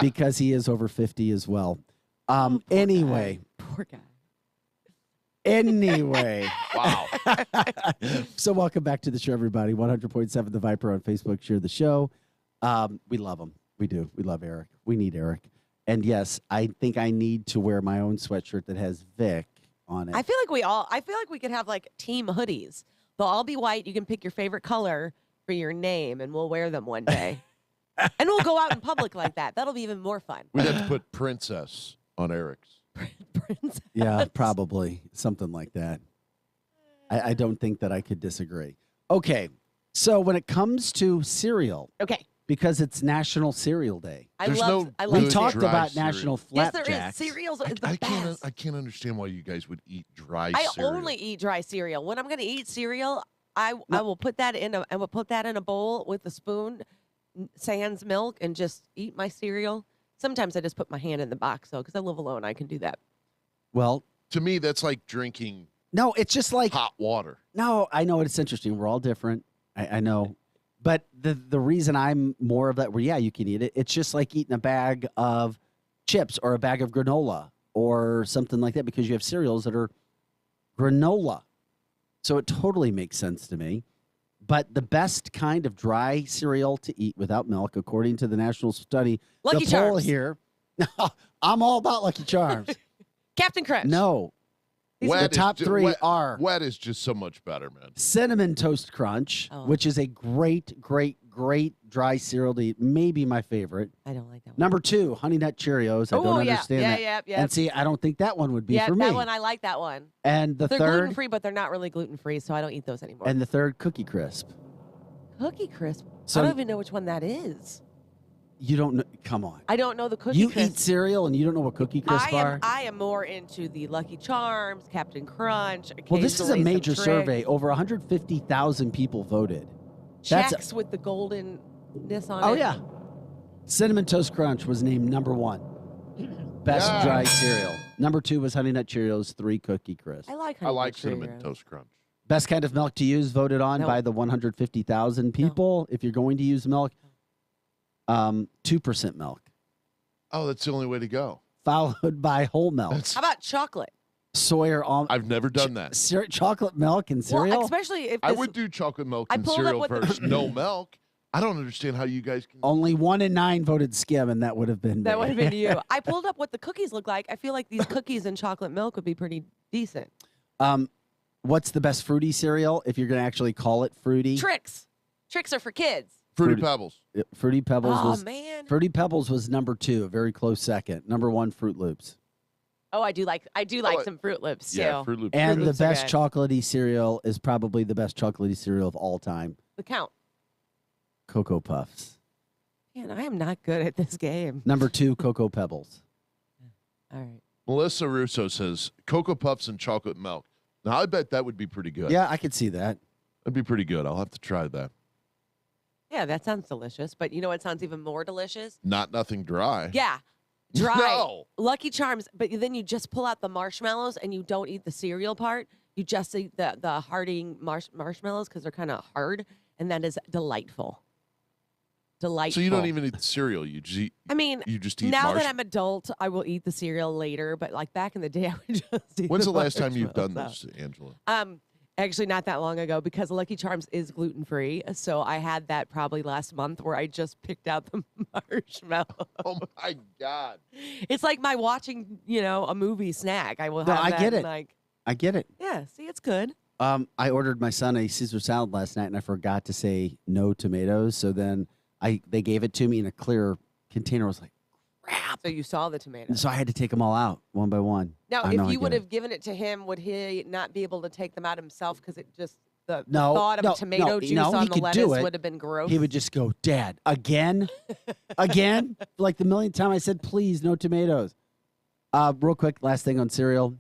because he is over 50 as well. Anyway. Poor guy. Anyway. Wow. So welcome back to the show, everybody. 100.7 The Viper on Facebook. Share the show. We love him. We do. We love Eric. We need Eric. And yes, I think I need to wear my own sweatshirt that has Vic on it. I feel like we could have like team hoodies. They'll all be white. You can pick your favorite color for your name, and we'll wear them one day. And we'll go out in public like that. That'll be even more fun. We'd have to put Princess on Eric's. Princess. Yeah, probably something like that. I don't think that I could disagree. Okay, so when it comes to cereal, Okay. because it's National Cereal Day, I There's love no we good talked dry about cereal. National Yes, Flapjacks. there is. Cereals are the I best. can't understand why you guys would eat dry I cereal. only eat dry cereal. When I'm going to eat cereal, I will put that in a bowl with a spoon, sans milk, and just eat my cereal. Sometimes I just put my hand in the box though, because I live alone. I can do that. Well, To me, that's like drinking no, it's just like hot water. no. I know it's interesting. We're all different. I know, but the reason I'm more of that, well, yeah, you can eat it. It's just like eating a bag of chips or a bag of granola or something like that because you have cereals that are granola. So it totally makes sense to me. But the best kind of dry cereal to eat without milk, according to the national study, Lucky the poll Charms. here, I'm all about Lucky Charms. Captain Crunch. No, the Wet is top ju- three wet- are Wet is just so much better, man. Cinnamon Toast Crunch, Oh. which is a great, great, great dry cereal to eat. Maybe my favorite. I don't like that one. Number 2, Honey Nut Cheerios. I Oh, don't yeah. understand Yeah, that. yeah, yeah. And see, I don't think that one would be Yeah, for me. that one I like that one. And the They're third, gluten free, but they're not really gluten free, so I don't eat those anymore. and the third, Cookie Crisp. Cookie Crisp. So- I don't even know which one that is. You don't know? Come on. I don't know the Cookie You Crisp. eat cereal and you don't know what Cookie Crisp are? I am more into the Lucky Charms, Captain Crunch. Well, this is a occasionally some major Trix. survey. Over 150,000 people voted. Chex with the goldenness on it. Oh, yeah. Cinnamon Toast Crunch was named number 1. Best Yeah. dry cereal. Number 2 was Honey Nut Cheerios. 3, Cookie Crisp. I like I Honey like Nut Cinnamon Cheerios. Toast Crunch. Best kind of milk to use voted on No. by the 150,000 people. If you're going to use milk, 2% milk, Oh, that's the only way to go. followed by whole milk, That's, How about chocolate? soy or almond. I've never done that. Chocolate milk and cereal. Well, especially if I this- would do chocolate milk I and pulled up cereal what the- first. No milk. I don't understand how you guys can. Only 1 in 9 voted skim, and that would have been that me. would have been you. I pulled up what the cookies look like. I feel like these cookies and chocolate milk would be pretty decent. What's the best fruity cereal if you're going to actually call it fruity? Tricks. Tricks are for kids. Fruity Pebbles. Fruity Pebbles Oh, was man. Fruity Pebbles was number 2, a very close second. Number 1, Fruit Loops. Oh, I do like some Fruit Loops too. Yeah, Fruit Loops. And Fruit the Loops are best good. chocolatey cereal is probably the best chocolatey cereal of all time. The count. Cocoa Puffs. Man, I am not good at this game. Number 2, Cocoa Pebbles. All right. Melissa Russo says Cocoa Puffs and chocolate milk. Now, I bet that would be pretty good. Yeah, I could see that. That'd be pretty good. I'll have to try that. Yeah, that sounds delicious. But you know what sounds even more delicious? Nothing dry. Yeah. Dry. No. Lucky Charms. But then you just pull out the marshmallows and you don't eat the cereal part. You just eat the hardening marshmallows because they're kind of hard. And that is delightful. Delightful. So you don't even eat the cereal. You just eat. I mean, you just eat now that I'm adult, I will eat the cereal later. But like back in the day, I would just eat When's the the last time you've done marshmallows. this, Angela? Actually, not that long ago because Lucky Charms is gluten free. So I had that probably last month where I just picked out the marshmallow. Oh my God! It's like my watching, a movie snack. I will No, have I that get and, it. like, I get it. yeah. See, it's good. I ordered my son a Caesar salad last night, and I forgot to say no tomatoes. So then they gave it to me in a clear container. I was like, crap. So you saw the tomatoes. So I had to take them all out one by one. Now, I know if I you get would it. have given it to him, would he not be able to take them out himself? Because it just the No, thought of no, a tomato no, juice no, he on the could lettuce do it. would have been gross. He would just go, Dad, again? Again? Like the millionth time I said, please, no tomatoes. Real quick, last thing on cereal.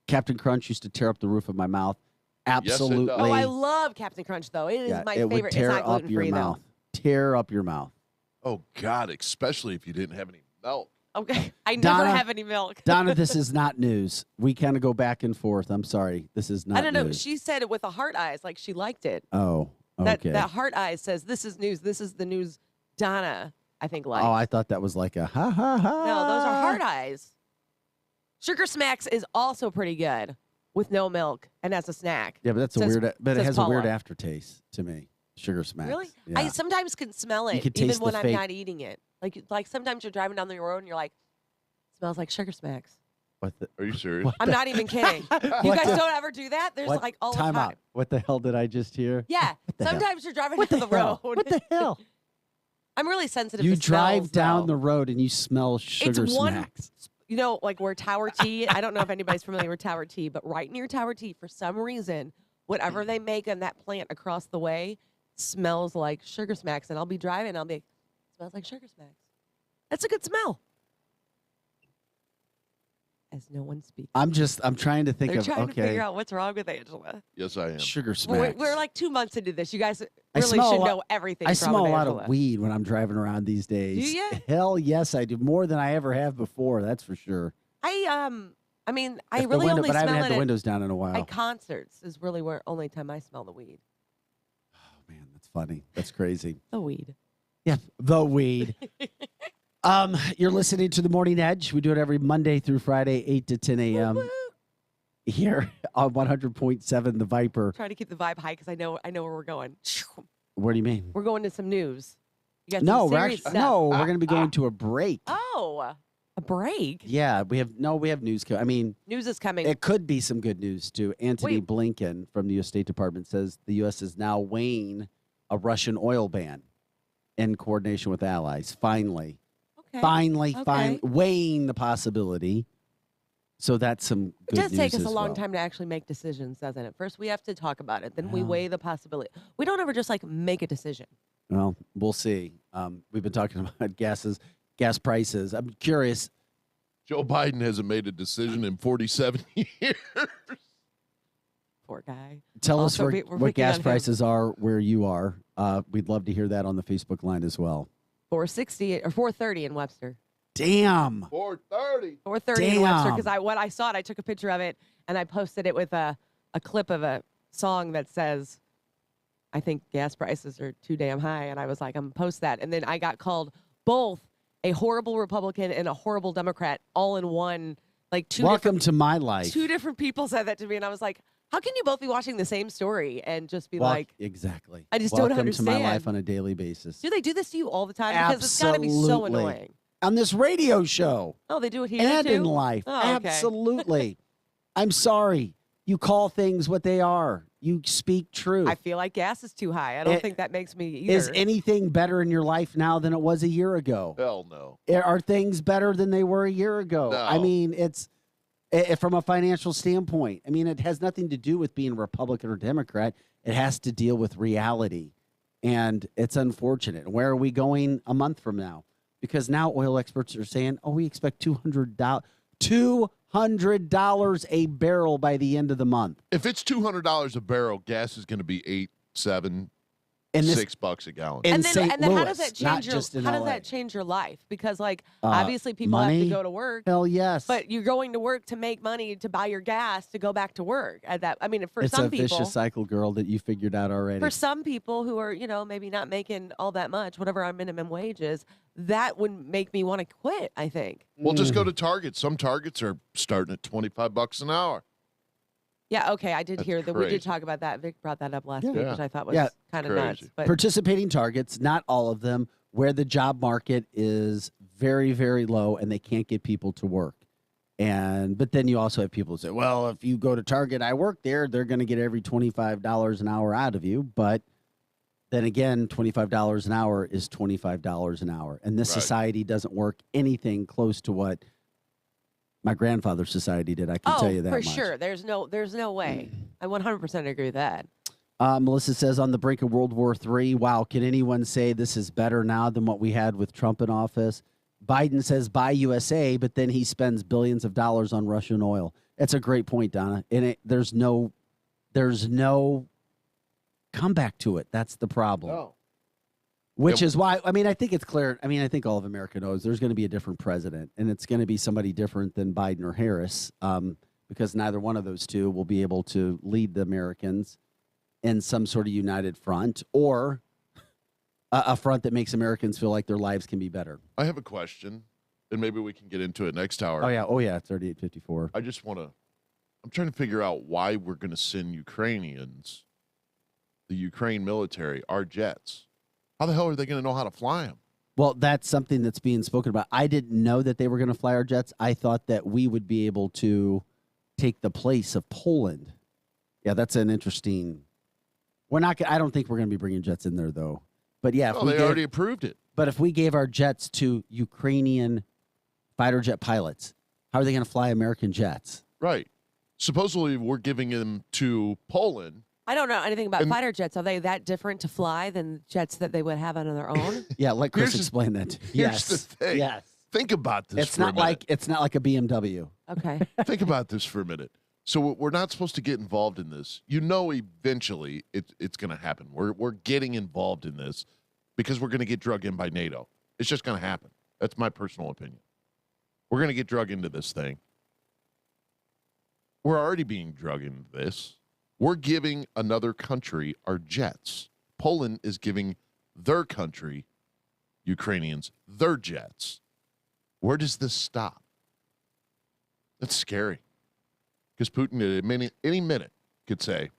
Captain Crunch used to tear up the roof of my mouth. Absolutely. does. Oh, I love Captain Crunch though. It is Yeah, my it favorite. would tear it's not up gluten your free though. mouth. Tear up your mouth. Oh God! Especially if you didn't have any milk. Okay, I never Donna- have any milk. Donna, this is not news. We kind of go back and forth. I'm sorry. This is not I don't know. news. She said it with the heart eyes, like she liked it. Oh, okay. That heart eyes says this is news. This is the news. Donna, I think likes. Oh, I thought that was like a ha ha ha. No, those are heart eyes. Sugar Smacks is also pretty good with no milk and as a snack. Yeah, but that's a Says- weird. But it says has a weird Paula. aftertaste to me. Sugar Smacks. Really? Yeah. I sometimes can smell it could even taste the when I'm fake- not eating it. Like sometimes you're driving down the road and you're like, smells like Sugar Smacks. What the, Are you serious? What I'm not even kidding. You What guys the- don't ever do that? There's what- like all the time time. out. What the hell did I just hear? Yeah. the hell? Sometimes you're driving What down the the hell? road. What the hell? I'm really sensitive You to drive smells, down though. the road and you smell Sugar It's one, Smacks. like where Tower T, I don't know if anybody's familiar with Tower T, but right near Tower T, for some reason, whatever they make in that plant across the way smells like Sugar Smacks. And I'll be driving and I'll be like, smells like Sugar Smacks. That's a good smell. As no one speaks. I'm trying to think They're of trying to okay. figure out what's wrong with Angela. Yes, I am. Sugar Well, Smacks. we're like 2 months into this. You guys I really smell a should lot- know everything. I from smell a an lot Angela. of weed when I'm driving around these days. you? Hell yes, I do. More than I ever have before. That's for sure. I mean, I If the really window- only but I haven't smell had it the windows down in a while. at concerts. Is really where only time I smell the weed. Oh man, that's funny. That's crazy. The weed. Yeah, the weed. You're listening to the Morning Edge. We do it every Monday through Friday, 8 to 10 a.m. here on 100.7 The Viper. Trying to keep the vibe high because I know where we're going. What do you mean? We're going to some news. You got No, some we're serious actually, stuff. no, we're going to be going to a break. Oh, a break. Yeah, we have news. I mean, News is coming. it could be some good news too. Anthony Wait. Blinken from the U.S. State Department says the U.S. is now weighing a Russian oil ban in coordination with allies. Finally, Okay. weighing the possibility. So that's some It good does news take us as a long well. time to actually make decisions, doesn't it? First, we have to talk about it. Then we Yeah. weigh the possibility. We don't ever just like make a decision. Well, we'll see. We've been talking about gas prices. I'm curious. Joe Biden hasn't made a decision in 47 years. Poor guy. Tell us Also, where, we're what picking gas on him. prices are where you are. We'd love to hear that on the Facebook line as well. 460 or 430 in Webster. Damn. 430. 430 in Webster Damn. because when I saw it, I took a picture of it and I posted it with a clip of a song that says, I think gas prices are too damn high. And I was like, I'm going to post that. And then I got called both a horrible Republican and a horrible Democrat all in one. Like Welcome to my life. two different people said that to me. And I was like, how can you both be watching the same story and just be like, exactly. I just don't Welcome to my understand. life on a daily basis. do they do this to you all the time? Because it's got to be so Absolutely. annoying. On this radio show Oh, they do it here and too? in life. Oh, okay. Absolutely. I'm sorry. You call things what they are. You speak truth. I feel like gas is too high. I don't think that makes me either. Is anything better in your life now than it was a year ago? Hell no. Are things better than they were a year ago? No. I mean, it's from a financial standpoint. I mean, it has nothing to do with being a Republican or Democrat. It has to deal with reality. And it's unfortunate. Where are we going a month from now? Because now oil experts are saying, we expect $200 a barrel by the end of the month. If it's $200 a barrel, gas is going to be $8, $7, $6 a gallon. And then how does that change your life? Because obviously people have to go to work. Hell yes. But you're going to work to make money to buy your gas to go back to work. For it's some a people, vicious cycle, girl, that you figured out already. for some people who are maybe not making all that much, whatever our minimum wage is, that would make me want to quit. I think. Well, just go to Target. Some Targets are starting at $25 an hour. Yeah, okay, I did hear that. We crazy. did talk about that. Vic brought that up last week, Yeah. which I thought was kind of nuts. But Participating Targets, not all of them, where the job market is very, very low and they can't get people to work. But then you also have people who say, well, if you go to Target, I work there, they're going to get every $25 an hour out of you. But then again, $25 an hour is $25 an hour. And this society doesn't work anything close to what my grandfather's society did. I can tell you that for much. sure. There's no way. I 100% agree with that. Melissa says, on the brink of World War III, wow, can anyone say this is better now than what we had with Trump in office? Biden says, buy USA, but then he spends billions of dollars on Russian oil. That's a great point, Donna. And there's no comeback to it. That's the problem. No. Which is why, I think it's clear. I think all of America knows there's going to be a different president, and it's going to be somebody different than Biden or Harris, because neither one of those two will be able to lead the Americans in some sort of united front or a front that makes Americans feel like their lives can be better. I have a question, and maybe we can get into it next hour. Oh, yeah, 3854. I'm trying to figure out why we're going to send Ukrainians, the Ukraine military, our jets. How the hell are they going to know how to fly them? Well, that's something that's being spoken about. I didn't know that they were going to fly our jets. I thought that we would be able to take the place of Poland. Yeah, that's an interesting. I don't think we're going to be bringing jets in there, though. But yeah, they already approved it. But if we gave our jets to Ukrainian fighter jet pilots, how are they going to fly American jets? Right. Supposedly, we're giving them to Poland. I don't know anything about fighter jets. Are they that different to fly than jets that they would have on their own? Yeah, let Chris explain that. Here's the thing. Yes. Think about this. It's not like a BMW. Okay. Think about this for a minute. So we're not supposed to get involved in this. Eventually it's going to happen. We're getting involved in this because we're going to get drug in by NATO. It's just going to happen. That's my personal opinion. We're going to get drug into this thing. We're already being drug into this. We're giving another country our jets. Poland is giving their country, Ukrainians, their jets. Where does this stop? That's scary. Because Putin at any minute could say,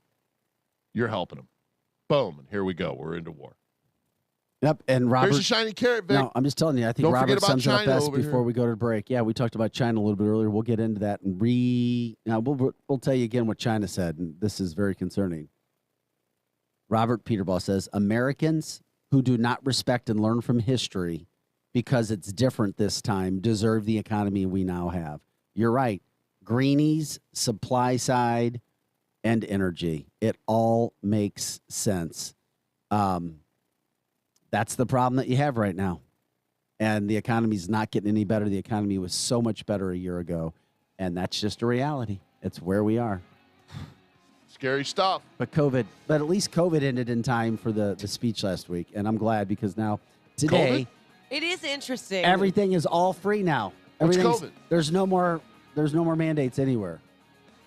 you're helping them. Boom, and here we go. We're into war. Yep, and Robert. Here's a shiny carrot, Vic. No, I'm just telling you. I think Don't Robert forget about sums it up China best over before here. we go to break. Yeah, we talked about China a little bit earlier. We'll get into that and we'll tell you again what China said, and this is very concerning. Robert Peterbaugh says, Americans who do not respect and learn from history because it's different this time deserve the economy we now have. You're right. Greenies, supply side, and energy. It all makes sense. That's the problem that you have right now. And the economy's not getting any better. The economy was so much better a year ago. And that's just a reality. It's where we are. Scary stuff. But at least COVID ended in time for the speech last week. And I'm glad because now, today, it is interesting. everything is all free now. What's COVID? There's no more mandates anywhere.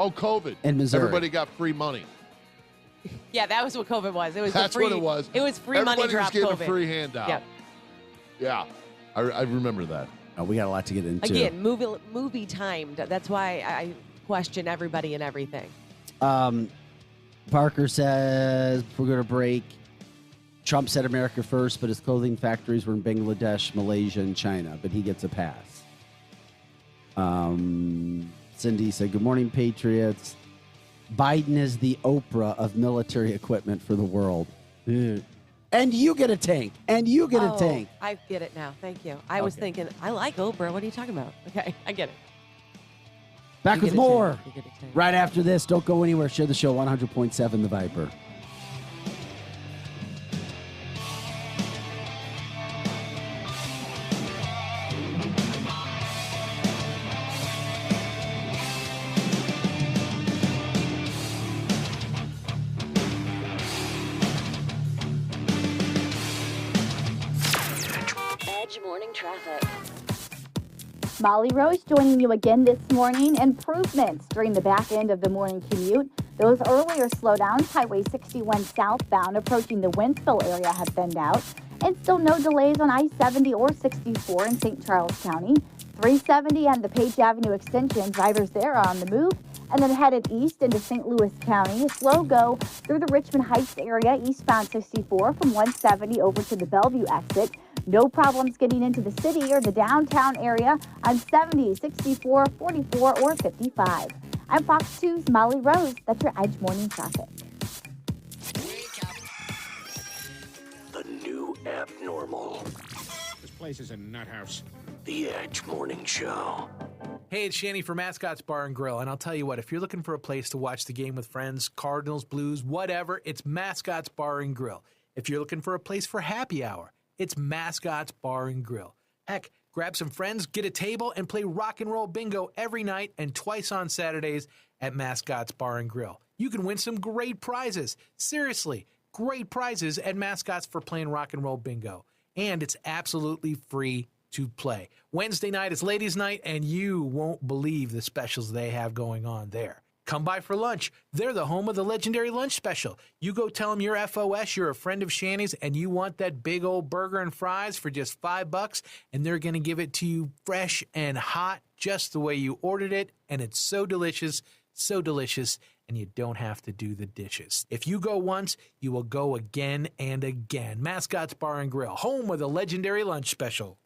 Oh, COVID. In Missouri. Everybody got free money. Yeah, that was what COVID was. It was That's free, what it was. It was free money Everybody was drop getting COVID. a free handout. Yep. Yeah. I remember that. Oh, we got a lot to get into. Again, movie timed. That's why I question everybody and everything. Parker says, before we go to break, Trump said America first, but his clothing factories were in Bangladesh, Malaysia, and China, but he gets a pass. Cindy said, good morning, Patriots. Biden is the Oprah of military equipment for the world. And you get a tank. And you get a tank. I get it now. Thank you. I was thinking, I like Oprah. What are you talking about? Okay, I get it. Back You with get a more. tank. You get a tank. Right after this. Don't go anywhere. Share the show 100.7 The Viper. Edge Morning Traffic. Molly Rose joining you again this morning. Improvements during the back end of the morning commute. Those earlier slowdowns, Highway 61 southbound approaching the Wentzville area, have thinned out. And still no delays on I-70 or 64 in St. Charles County. 370 and the Page Avenue extension, drivers there are on the move. And then headed east into St. Louis County. A slow go through the Richmond Heights area, eastbound 64 from 170 over to the Bellevue exit. No problems getting into the city or the downtown area on 70, 64, 44, or 55. I'm Fox 2's Molly Rose. That's your Edge Morning Traffic. The new abnormal. This place is a nut house. The Edge Morning Show. Hey, it's Shanny for Mascots Bar and Grill, and I'll tell you what, if you're looking for a place to watch the game with friends, Cardinals, Blues, whatever, it's Mascots Bar and Grill. If you're looking for a place for happy hour, it's Mascots Bar and Grill. Heck, grab some friends, get a table, and play rock and roll bingo every night and twice on Saturdays at Mascots Bar and Grill. You can win some great prizes. Seriously, great prizes at Mascots for playing rock and roll bingo. And it's absolutely free to play. Wednesday night is ladies' night, and you won't believe the specials they have going on there. Come by for lunch. They're the home of the legendary lunch special. You go tell them you're FOS, you're a friend of Shanny's, and you want that big old burger and fries for just $5, and they're going to give it to you fresh and hot, just the way you ordered it, and it's so delicious, and you don't have to do the dishes. If you go once, you will go again and again. Mascots Bar and Grill, home of the legendary lunch special.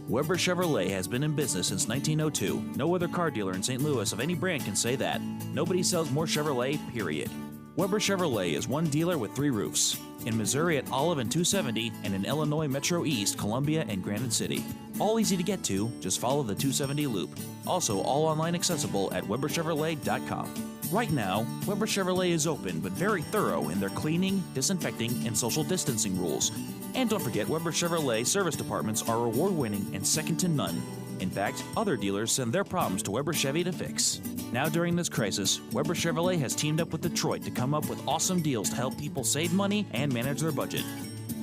Weber Chevrolet has been in business since 1902. No other car dealer in St. Louis of any brand can say that. Nobody sells more Chevrolet, period. Weber Chevrolet is one dealer with 3 roofs. In Missouri at Olive and 270, and in Illinois Metro East, Columbia, and Granite City. All easy to get to, just follow the 270 loop. Also, all online accessible at WeberChevrolet.com. Right now, Weber Chevrolet is open but very thorough in their cleaning, disinfecting, and social distancing rules. And don't forget, Weber Chevrolet service departments are award-winning and second to none. In fact, other dealers send their problems to Weber Chevy to fix. Now during this crisis, Weber Chevrolet has teamed up with Detroit to come up with awesome deals to help people save money and manage their budget.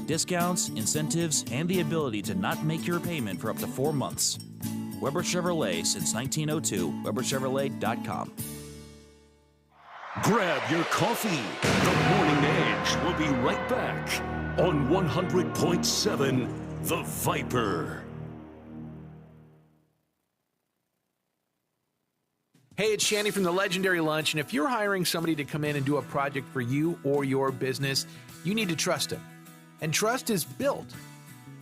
Discounts, incentives, and the ability to not make your payment for up to 4 months. Weber Chevrolet since 1902, WeberChevrolet.com. Grab your coffee. The Morning Edge will be right back on 100.7 The Viper. Hey, it's Shanny from the Legendary Lunch, and if you're hiring somebody to come in and do a project for you or your business, you need to trust them. And trust is built.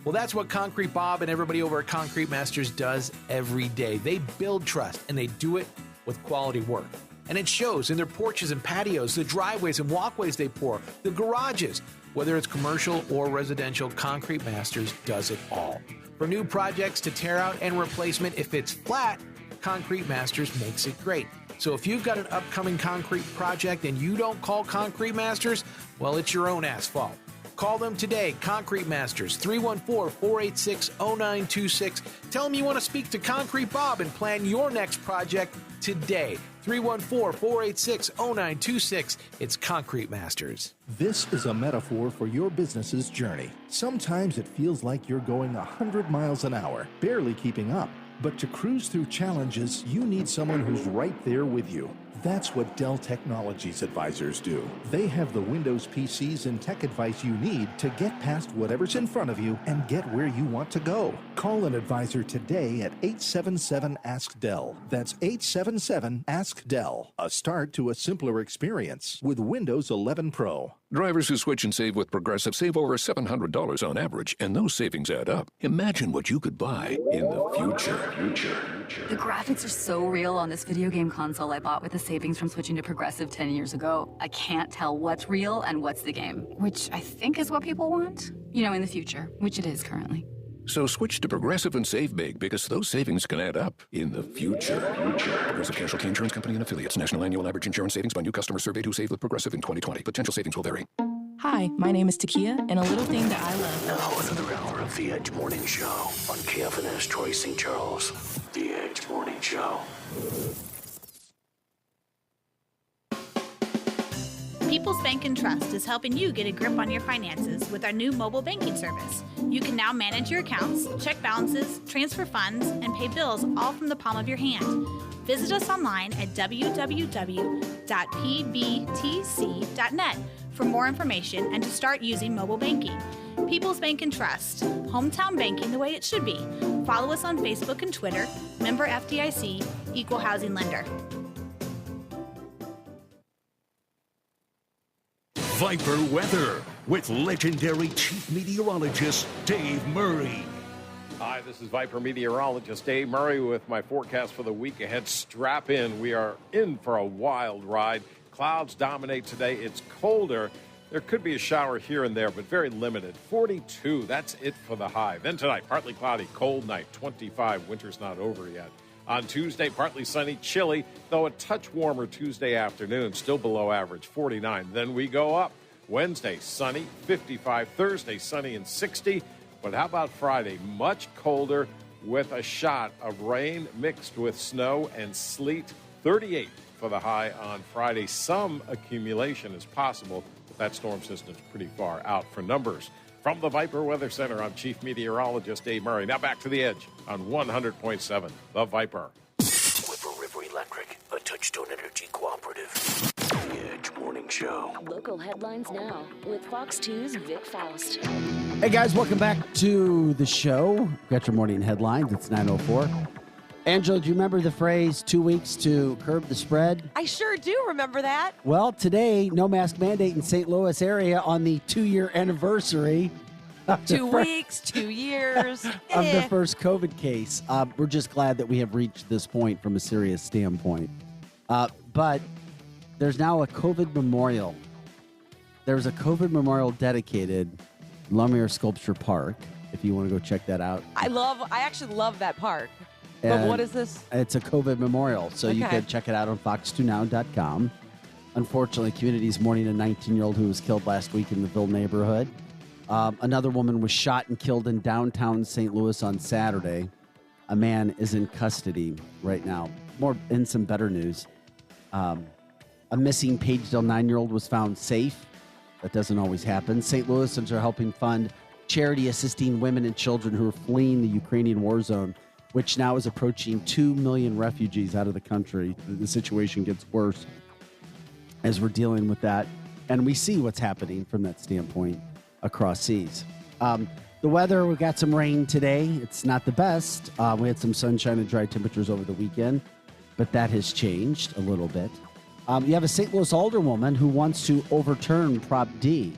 Well, that's what Concrete Bob and everybody over at Concrete Masters does every day. They build trust, and they do it with quality work. And it shows in their porches and patios, the driveways and walkways they pour, the garages. Whether it's commercial or residential, Concrete Masters does it all. For new projects to tear out and replacement, if it's flat, Concrete Masters makes it great. So if you've got an upcoming concrete project and you don't call Concrete Masters, well, it's your own asphalt. Call them today, Concrete Masters, 314-486-0926. Tell them you want to speak to Concrete Bob and plan your next project today. 314-486-0926. It's Concrete Masters. This is a metaphor for your business's journey. Sometimes it feels like you're going 100 miles an hour, barely keeping up. But to cruise through challenges, you need someone who's right there with you. That's what Dell Technologies advisors do. They have the Windows PCs and tech advice you need to get past whatever's in front of you and get where you want to go. Call an advisor today at 877-ASK-DELL. That's 877-ASK-DELL. A start to a simpler experience with Windows 11 Pro. Drivers who switch and save with Progressive save over $700 on average, and those savings add up. Imagine what you could buy in the future. The graphics are so real on this video game console I bought with the savings from switching to Progressive 10 years ago. I can't tell what's real and what's the game, which I think is what people want. You know, in the future, which it is currently. So switch to Progressive and save big, because those savings can add up in the future. Progressive Casualty Insurance Company and Affiliates. National annual average insurance savings by new customers surveyed who saved with Progressive in 2020. Potential savings will vary. Hi, my name is Takia, and a little thing that I love. Now another hour of The Edge Morning Show on KFNS Troy St. Charles. The Edge Morning Show. People's Bank and Trust is helping you get a grip on your finances with our new mobile banking service. You can now manage your accounts, check balances, transfer funds, and pay bills all from the palm of your hand. Visit us online at www.pbtc.net for more information and to start using mobile banking. People's Bank and Trust, hometown banking the way it should be. Follow us on Facebook and Twitter, member FDIC, equal housing lender. Viper Weather with legendary chief meteorologist Dave Murray. Hi, this is Viper meteorologist Dave Murray with my forecast for the week ahead. Strap in. We are in for a wild ride. Clouds dominate today. It's colder. There could be a shower here and there, but very limited. 42, that's it for the high. Then tonight, partly cloudy, cold night, 25. Winter's not over yet. On Tuesday, partly sunny, chilly, though a touch warmer Tuesday afternoon, still below average, 49. Then we go up. Wednesday, sunny, 55. Thursday, sunny and 60. But how about Friday? Much colder with a shot of rain mixed with snow and sleet. 38 for the high on Friday. Some accumulation is possible, but that storm system's pretty far out for numbers. From the Viper Weather Center, I'm Chief Meteorologist Dave Murray. Now back to the Edge on 100.7, The Viper. Whipper River Electric, a Touchstone Energy cooperative. The Edge Morning Show. Local headlines now with Fox 2's Vic Faust. Hey guys, welcome back to the show. Got your morning headlines. It's 9:04. Angela, do you remember the phrase 2 weeks to curb the spread? I sure do remember that. Well, today, no mask mandate in St. Louis area on the 2-year anniversary. Of 2 weeks, 2 years. Of the first COVID case. We're just glad that we have reached this point from a serious standpoint. But there's now a COVID memorial. There's a COVID memorial dedicated Lumiere Sculpture Park, if you want to go check that out. I actually love that park. And but what is this? It's a COVID memorial, so you Okay. can check it out on fox2now.com. Unfortunately, community's mourning a 19-year-old who was killed last week in the Ville neighborhood. Another woman was shot and killed in downtown St. Louis on Saturday. A man is in custody right now. In some better news. A missing Pagedale 9-year-old was found safe. That doesn't always happen. St. Louisans are helping fund charity assisting women and children who are fleeing the Ukrainian war zone, which now is approaching 2 million refugees out of the country. The situation gets worse as we're dealing with that. And we see what's happening from that standpoint across seas. The weather, we got some rain today. It's not the best. We had some sunshine and dry temperatures over the weekend, but that has changed a little bit. You have a St. Louis alderwoman who wants to overturn Prop D.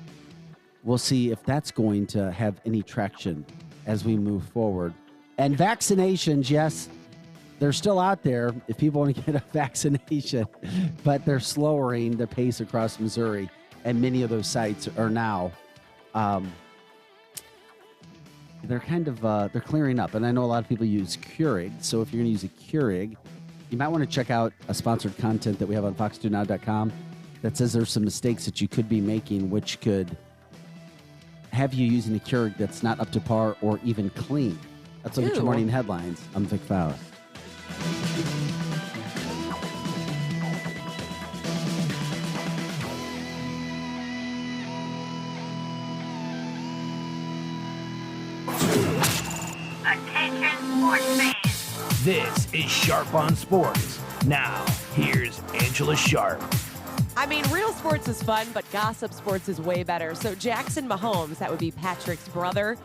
We'll see if that's going to have any traction as we move forward. And vaccinations, yes, they're still out there if people want to get a vaccination, but they're slowing the pace across Missouri. And many of those sites are now, they're they're clearing up. And I know a lot of people use Keurig. So if you're going to use a Keurig, you might want to check out a sponsored content that we have on fox2now.com that says there's some mistakes that you could be making, which could have you using a Keurig that's not up to par or even clean. That's look at your morning headlines. I'm Vic Faust. Attention sports fans. This is Sharp on Sports. Now, here's Angela Sharp. I mean, real sports is fun, but gossip sports is way better. So Jackson Mahomes, that would be Patrick's brother,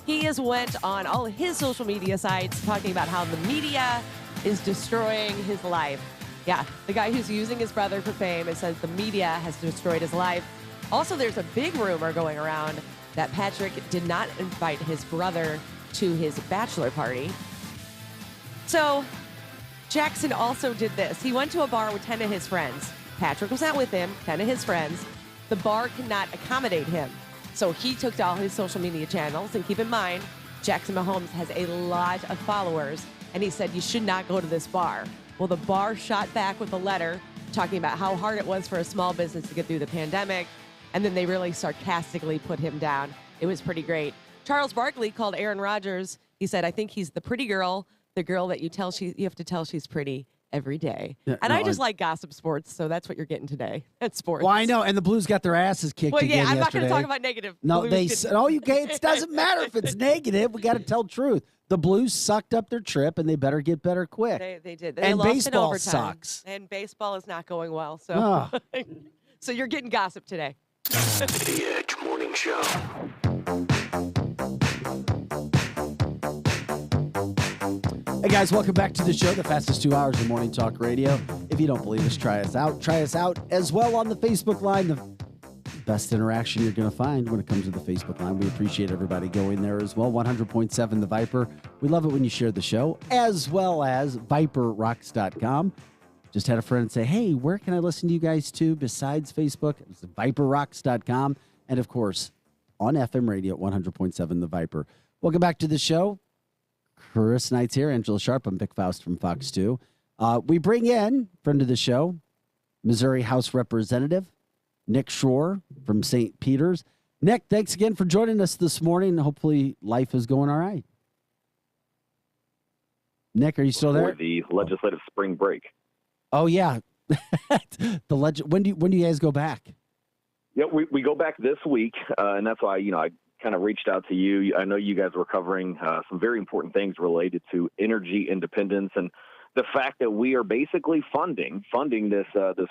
he has went on all his social media sites talking about how the media is destroying his life. Yeah, the guy who's using his brother for fame, it says the media has destroyed his life. Also, there's a big rumor going around that Patrick did not invite his brother to his bachelor party. So Jackson also did this. He went to a bar with 10 of his friends. Patrick was not with him, 10 of his friends. The bar could not accommodate him. So he took to all his social media channels. And keep in mind, Jackson Mahomes has a lot of followers. And he said, you should not go to this bar. Well, the bar shot back with a letter talking about how hard it was for a small business to get through the pandemic. And then they really sarcastically put him down. It was pretty great. Charles Barkley called Aaron Rodgers. He said, I think he's the pretty girl, the girl that you have to tell she's pretty every day. Yeah, and no, I just like gossip sports, so that's what you're getting today at sports. Well, I know, and the Blues got their asses kicked Well, again yeah, I'm not yesterday. going to talk about negative. No, Blues it doesn't matter if it's negative. We got to tell the truth. The Blues sucked up their trip, and they better get better quick. They did. They and lost baseball in overtime, sucks. and baseball is not going well. So, Ah. so you're getting gossip today. The Edge Morning Show. Hey guys, welcome back to the show, the fastest 2 hours of morning talk radio. If you don't believe us, try us out. Try us out as well on the Facebook line. The best interaction you're going to find when it comes to the Facebook line. We appreciate everybody going there as well. 100.7 The Viper. We love it when you share the show, as well as ViperRocks.com. Just had a friend say, hey, where can I listen to you guys to besides Facebook? It was ViperRocks.com. And, of course, on FM radio at 100.7 The Viper. Welcome back to the show. Chris Knight's here, Angela Sharp. I'm Vic Faust from Fox 2. We bring in, friend of the show, Missouri House Representative Nick Schroer from St. Peter's. Nick, thanks again for joining us this morning. Hopefully life is going all right. Nick, are you still there? For the legislative spring break. Oh, yeah. When do you guys go back? Yeah, we go back this week, and that's why, I kind of reached out to you. I know you guys were covering some very important things related to energy independence and the fact that we are basically funding this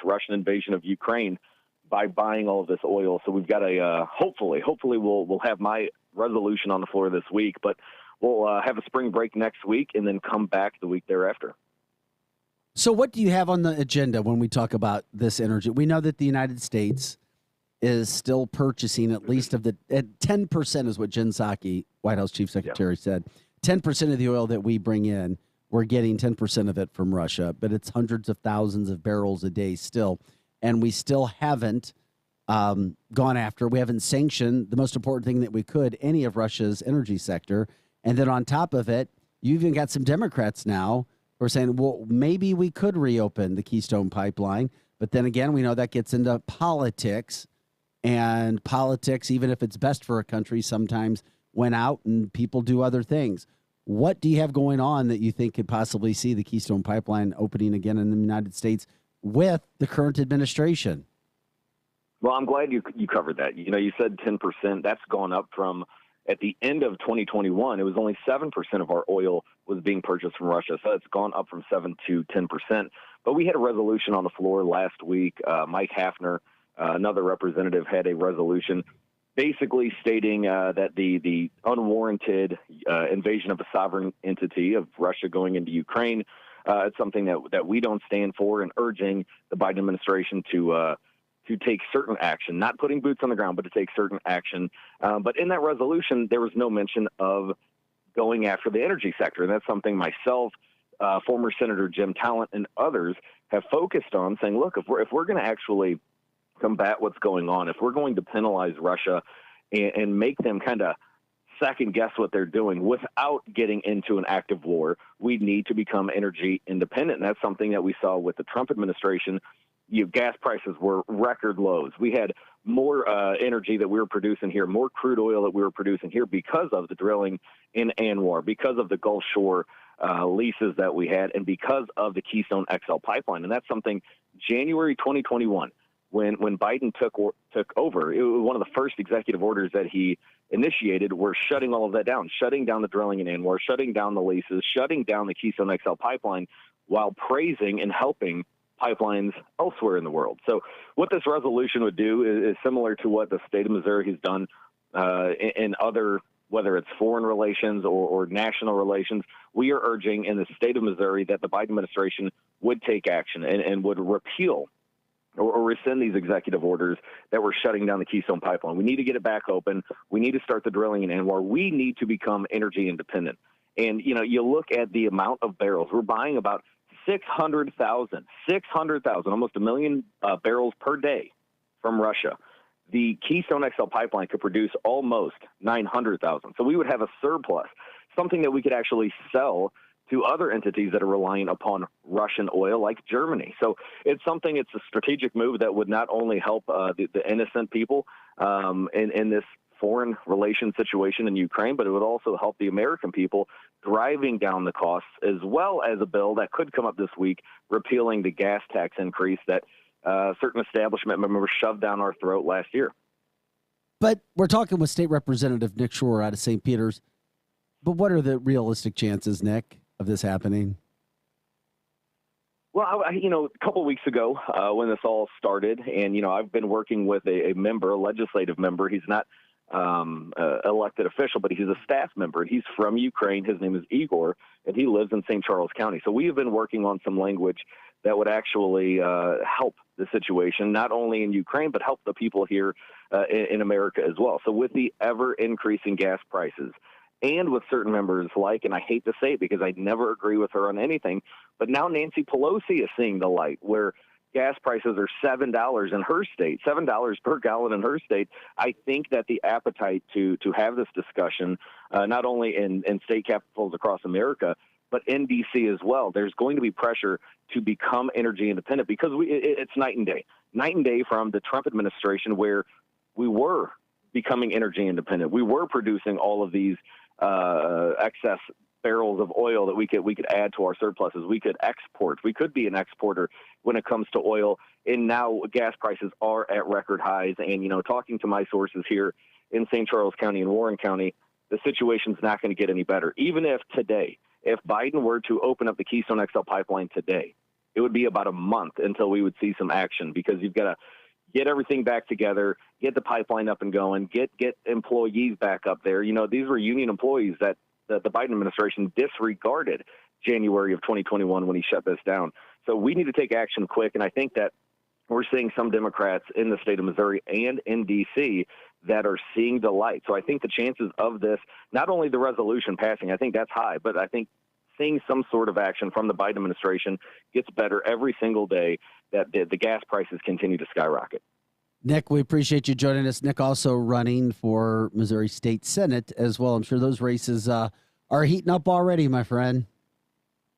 Russian invasion of Ukraine by buying all of this oil. So we've got a hopefully we'll have my resolution on the floor this week, but we'll have a spring break next week and then come back the week thereafter. So what do you have on the agenda when we talk about this energy? We know that the United States is still purchasing at least of the 10% is what Jen Psaki, White House Chief Secretary, said. 10% of the oil that we bring in, we're getting 10% of it from Russia, but it's hundreds of thousands of barrels a day still. And we still haven't gone after, we haven't sanctioned the most important thing that we could, any of Russia's energy sector. And then on top of it, you even got some Democrats now who are saying, well, maybe we could reopen the Keystone Pipeline. But then again, we know that gets into politics. And politics, even if it's best for a country, sometimes went out and people do other things. What do you have going on that you think could possibly see the Keystone Pipeline opening again in the United States with the current administration? Well, I'm glad you covered that. You said 10%. That's gone up from at the end of 2021. It was only 7% of our oil was being purchased from Russia. So it's gone up from 7 to 10%. But we had a resolution on the floor last week. Mike Hafner, another representative, had a resolution basically stating that the unwarranted invasion of a sovereign entity of Russia going into Ukraine, it's something that we don't stand for, and urging the Biden administration to take certain action, not putting boots on the ground, but to take certain action. But in that resolution, there was no mention of going after the energy sector. And that's something myself, former Senator Jim Talent, and others have focused on, saying, look, if we're going to actually combat what's going on, if we're going to penalize Russia and make them kind of second guess what they're doing without getting into an active war, we need to become energy independent. And that's something that we saw with the Trump administration. Gas prices were record lows. We had more energy that we were producing here, more crude oil that we were producing here because of the drilling in ANWR, because of the Gulf Shore leases that we had, and because of the Keystone XL pipeline. And that's something January 2021, when Biden took over, it was one of the first executive orders that he initiated were shutting all of that down, shutting down the drilling in ANWR, shutting down the leases, shutting down the Keystone XL pipeline, while praising and helping pipelines elsewhere in the world. So what this resolution would do is similar to what the state of Missouri has done in other, whether it's foreign relations or national relations. We are urging in the state of Missouri that the Biden administration would take action and would repeal or rescind these executive orders that were shutting down the Keystone Pipeline. We need to get it back open. We need to start the drilling in Anwar. We need to become energy independent. And, you look at the amount of barrels. We're buying about 600,000, almost 1 million barrels per day from Russia. The Keystone XL pipeline could produce almost 900,000. So we would have a surplus, something that we could actually sell to other entities that are relying upon Russian oil, like Germany. So it's a strategic move that would not only help the innocent people in this foreign relations situation in Ukraine, but it would also help the American people, driving down the costs, as well as a bill that could come up this week repealing the gas tax increase that certain establishment members shoved down our throat last year. But we're talking with State Representative Nick Shore out of St. Peter's. But what are the realistic chances, Nick, of this happening? Well, a couple of weeks ago when this all started, and, I've been working with a legislative member. He's not elected official, but he's a staff member, and he's from Ukraine. His name is Igor, and he lives in St. Charles County. So we have been working on some language that would actually help the situation, not only in Ukraine, but help the people here in America as well. So with the ever-increasing gas prices, and with certain members and I hate to say it because I never agree with her on anything, but now Nancy Pelosi is seeing the light where gas prices are $7 in her state, $7 per gallon in her state. I think that the appetite to have this discussion, not only in state capitals across America, but in D.C. as well, there's going to be pressure to become energy independent because it's night and day from the Trump administration where we were becoming energy independent. We were producing all of these excess barrels of oil that we could add to our surpluses. We could export. We could be an exporter when it comes to oil. And now gas prices are at record highs. And, talking to my sources here in St. Charles County and Warren County, the situation's not going to get any better. Even if Biden were to open up the Keystone XL pipeline today, it would be about a month until we would see some action because you've got to get everything back together, get the pipeline up and going, get employees back up there. These were union employees that the Biden administration disregarded January of 2021 when he shut this down. So we need to take action quick, and I think that we're seeing some Democrats in the state of Missouri and in D.C. that are seeing the light. So I think the chances of this, not only the resolution passing, I think that's high, but I think seeing some sort of action from the Biden administration gets better every single day that the gas prices continue to skyrocket. Nick, we appreciate you joining us. Nick also running for Missouri State Senate as well. I'm sure those races are heating up already, my friend.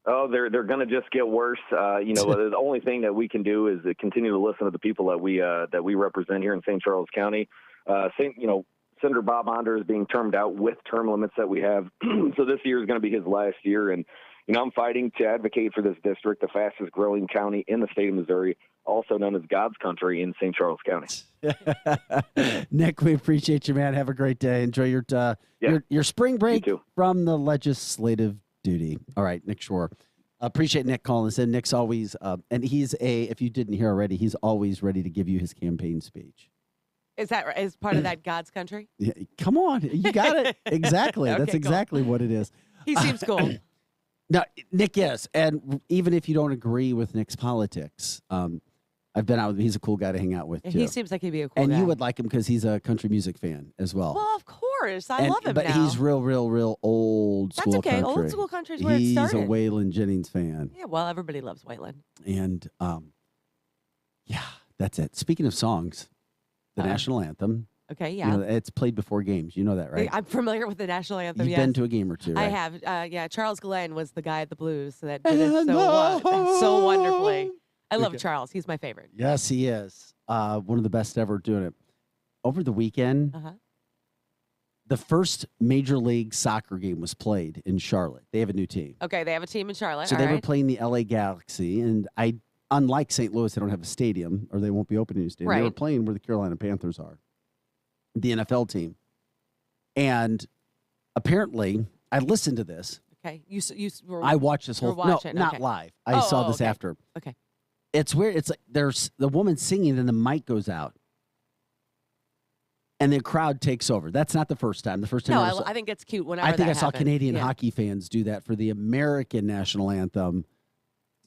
Oh, they're going to just get worse. The only thing that we can do is continue to listen to the people that we represent here in St. Charles County. Senator Bob Onder is being termed out with term limits that we have. So this year is going to be his last year. And, I'm fighting to advocate for this district, the fastest growing county in the state of Missouri, also known as God's country in St. Charles County. Nick, we appreciate you, man. Have a great day. Enjoy your spring break from the legislative duty. All right, Nick Shore. Appreciate Nick calling us in. Nick's always, and if you didn't hear already, he's always ready to give you his campaign speech. Is part of that God's country? Yeah, come on. You got it. Exactly. Okay, That's exactly what it is. He seems cool. No, Nick, yes. And even if you don't agree with Nick's politics, I've been out with him. He's a cool guy to hang out with, too. He seems like he'd be a cool guy. And you would like him because he's a country music fan as well. Well, of course. I love him but now. he's real old school country. That's okay. Old school country is where it He's started. a Waylon Jennings fan. Yeah, well, everybody loves Waylon. And, that's it. Speaking of songs, the national anthem. Okay, yeah. It's played before games. You know that, right? I'm familiar with the national anthem, You've been to a game or two, right? I have. Charles Glenn was the guy at the Blues that did it so wonderfully. I love Charles. He's my favorite. Yes, he is. One of the best ever doing it. Over the weekend, the first Major League Soccer game was played in Charlotte. They have a new team. Okay, they have a team in Charlotte. So they were playing the LA Galaxy, and unlike St. Louis, they don't have a stadium, or they won't be opening a stadium. Right. They were playing where the Carolina Panthers are, the NFL team. And apparently, I listened to this. Okay, you were. I watched this whole. Not live. I saw this after. Okay. It's weird. It's like there's the woman singing, and the mic goes out, and the crowd takes over. That's not the first time. The first time. I think it's cute. Whenever I think I saw happened. Canadian hockey fans do that for the American national anthem.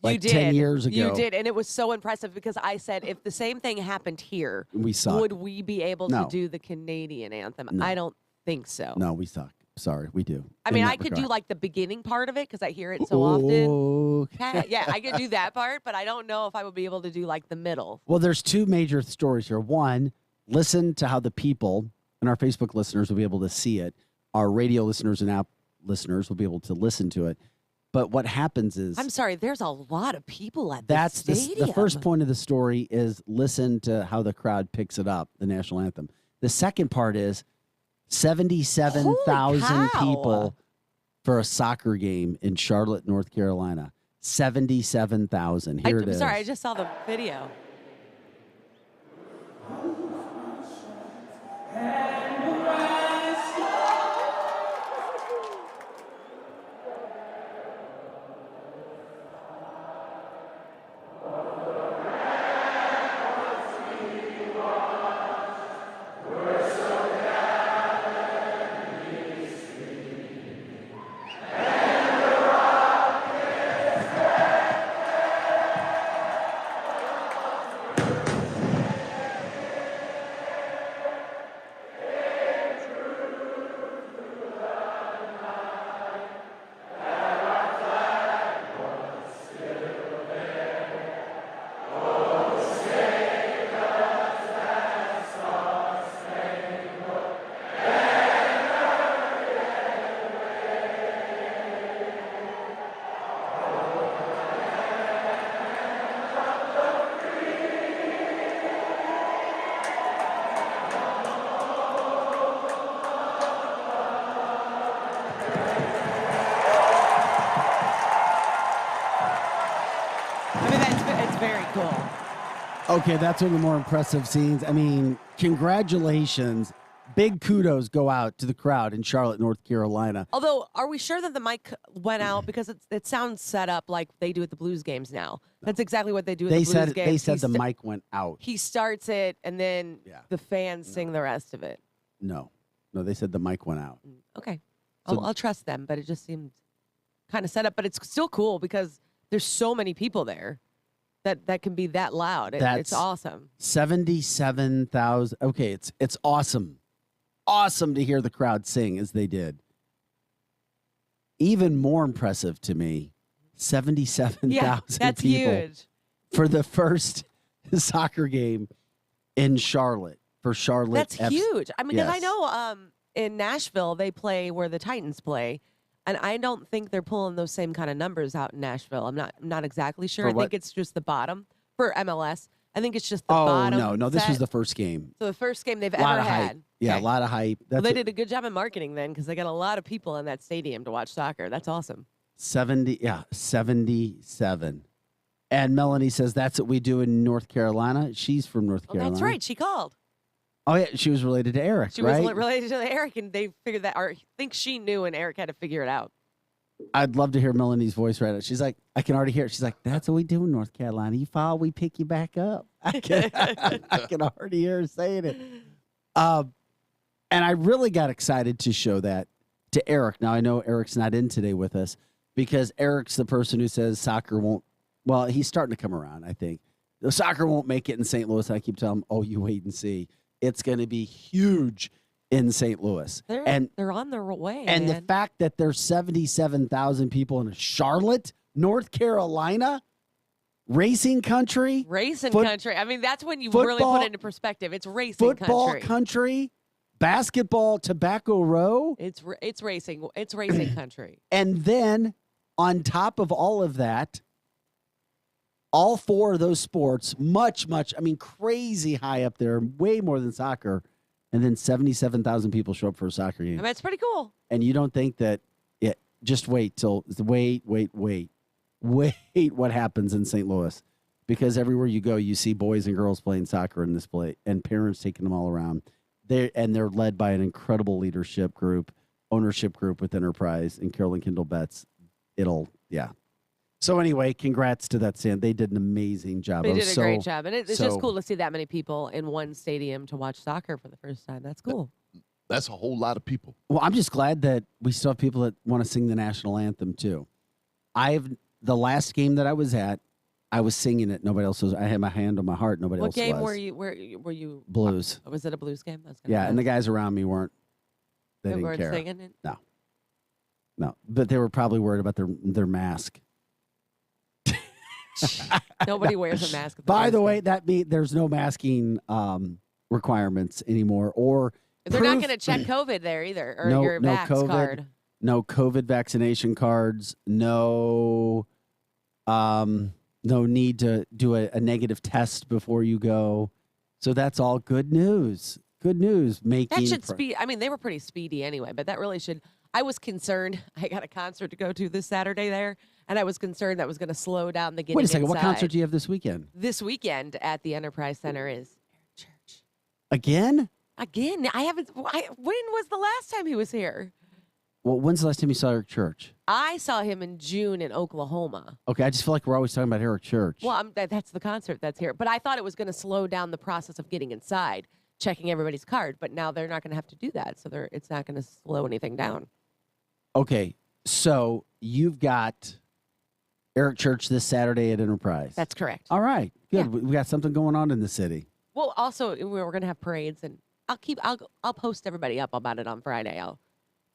like 10 years ago. You did, and it was so impressive because I said, if the same thing happened here, We suck. would we be able No. to do the Canadian anthem? No. I don't think so. No, we suck. Sorry, we do. I in mean, that I could regard. do like the beginning part of it because I hear it so often. Okay. Yeah, I could do that part, but I don't know if I would be able to do like the middle. Well, there's two major stories here. One, listen to how the people and our Facebook listeners will be able to see it. Our radio listeners and app listeners will be able to listen to it. But what happens is I'm sorry, there's a lot of people at that's this stadium. the first point of the story is listen to how the crowd picks it up, the national anthem. The second part is 77,000 Holy cow. people for a soccer game in Charlotte, North Carolina. 77,000. Here it is. Sorry, I just saw the video. It's very cool. Okay, that's one of the more impressive scenes. I mean, congratulations. Big kudos go out to the crowd in Charlotte, North Carolina. Although, are we sure that the mic went out? Because it sounds set up like they do at the Blues games now. That's exactly what they do at the Blues games. They said the mic went out. He starts it, and then the fans sing the rest of it. No, they said the mic went out. Okay. So- I'll trust them, but it just seemed kind of set up. But it's still cool because there's so many people there that can be that loud. It's awesome. 77,000. Okay, it's awesome. Awesome to hear the crowd sing as they did. Even more impressive to me, 77,000 that's people huge. for the first soccer game in Charlotte for Charlotte. That's huge. I mean, because I Yes. know in Nashville they play where the Titans play, and I don't think they're pulling those same kind of numbers out in Nashville. I'm not exactly sure. For I what? think it's just the bottom for MLS. I think it's just the Oh, bottom. no, this was set. the first game. So the first game they've A lot ever of had. hype. Yeah, Okay. a lot of hype. Well, That's they what- did a good job in marketing then because they got a lot of people in that stadium to watch soccer. That's awesome. 77. And Melanie says that's what we do in North Carolina. She's from North Oh, Carolina. that's right. She called. Oh, yeah, she was related to Eric, She right? was related to Eric, and they figured that, or I think she knew, and Eric had to figure it out. I'd love to hear Melanie's voice right now. She's like, I can already hear it. She's like, that's what we do in North Carolina. You fall, we pick you back up. I can already hear her saying it. And I really got excited to show that to Eric. Now, I know Eric's not in today with us because Eric's the person who says soccer won't, well, he's starting to come around, I think. The soccer won't make it in St. Louis. I keep telling him, oh, you wait and see. It's going to be huge in St. Louis. They're on their way. And the man. fact that there's 77,000 people in Charlotte, North Carolina, racing country, Racing foot- country. I mean, that's when you really football- put it into perspective. It's racing football country. basketball, Tobacco Row, It's racing. It's racing country. and then on top of all of that, all four of those sports, much, I mean, crazy high up there, way more than soccer, and then 77,000 people show up for a soccer game. I mean, it's pretty cool. And you don't think that just wait what happens in St. Louis, because everywhere you go you see boys and girls playing soccer in this play and parents taking them all around. They're led by an incredible ownership group with Enterprise and Carolyn Kendall Betts. So anyway, congrats to that stand. They did an amazing job. They did a great job. And it's just cool to see that many people in one stadium to watch soccer for the first time. That's cool. That's a whole lot of people. Well, I'm just glad that we still have people that want to sing the national anthem too. the last game that I was at, I was singing it. Nobody else was. I had my hand on my heart. Nobody else was. What game were you? Blues. Was it a blues game? And the guys around me weren't. They didn't weren't care. singing it? No, but they were probably worried about their mask. Nobody wears a mask. By the way, there's no masking requirements anymore, or they're not going to check COVID there either, or your vax COVID, card. No COVID vaccination cards. No need to do a negative test before you go. So that's all good news. Good news. That should speed. I mean, they were pretty speedy anyway, but that really should. I was concerned. I got a concert to go to this Saturday there, and I was concerned that was going to slow down the getting Wait a second. inside. What concert do you have this weekend? This weekend at the Enterprise Center is Eric Church. Again? I haven't. When was the last time he was here? Well, when's the last time you saw Eric Church? I saw him in June in Oklahoma. Okay, I just feel like we're always talking about Eric Church. Well, that's the concert that's here. But I thought it was going to slow down the process of getting inside, checking everybody's card. But now they're not going to have to do that, so it's not going to slow anything down. Okay, so you've got Eric Church this Saturday at Enterprise. That's correct. All right, good. Yeah. We got something going on in the city. Well, also we're going to have parades, and I'll post everybody up about it on Friday.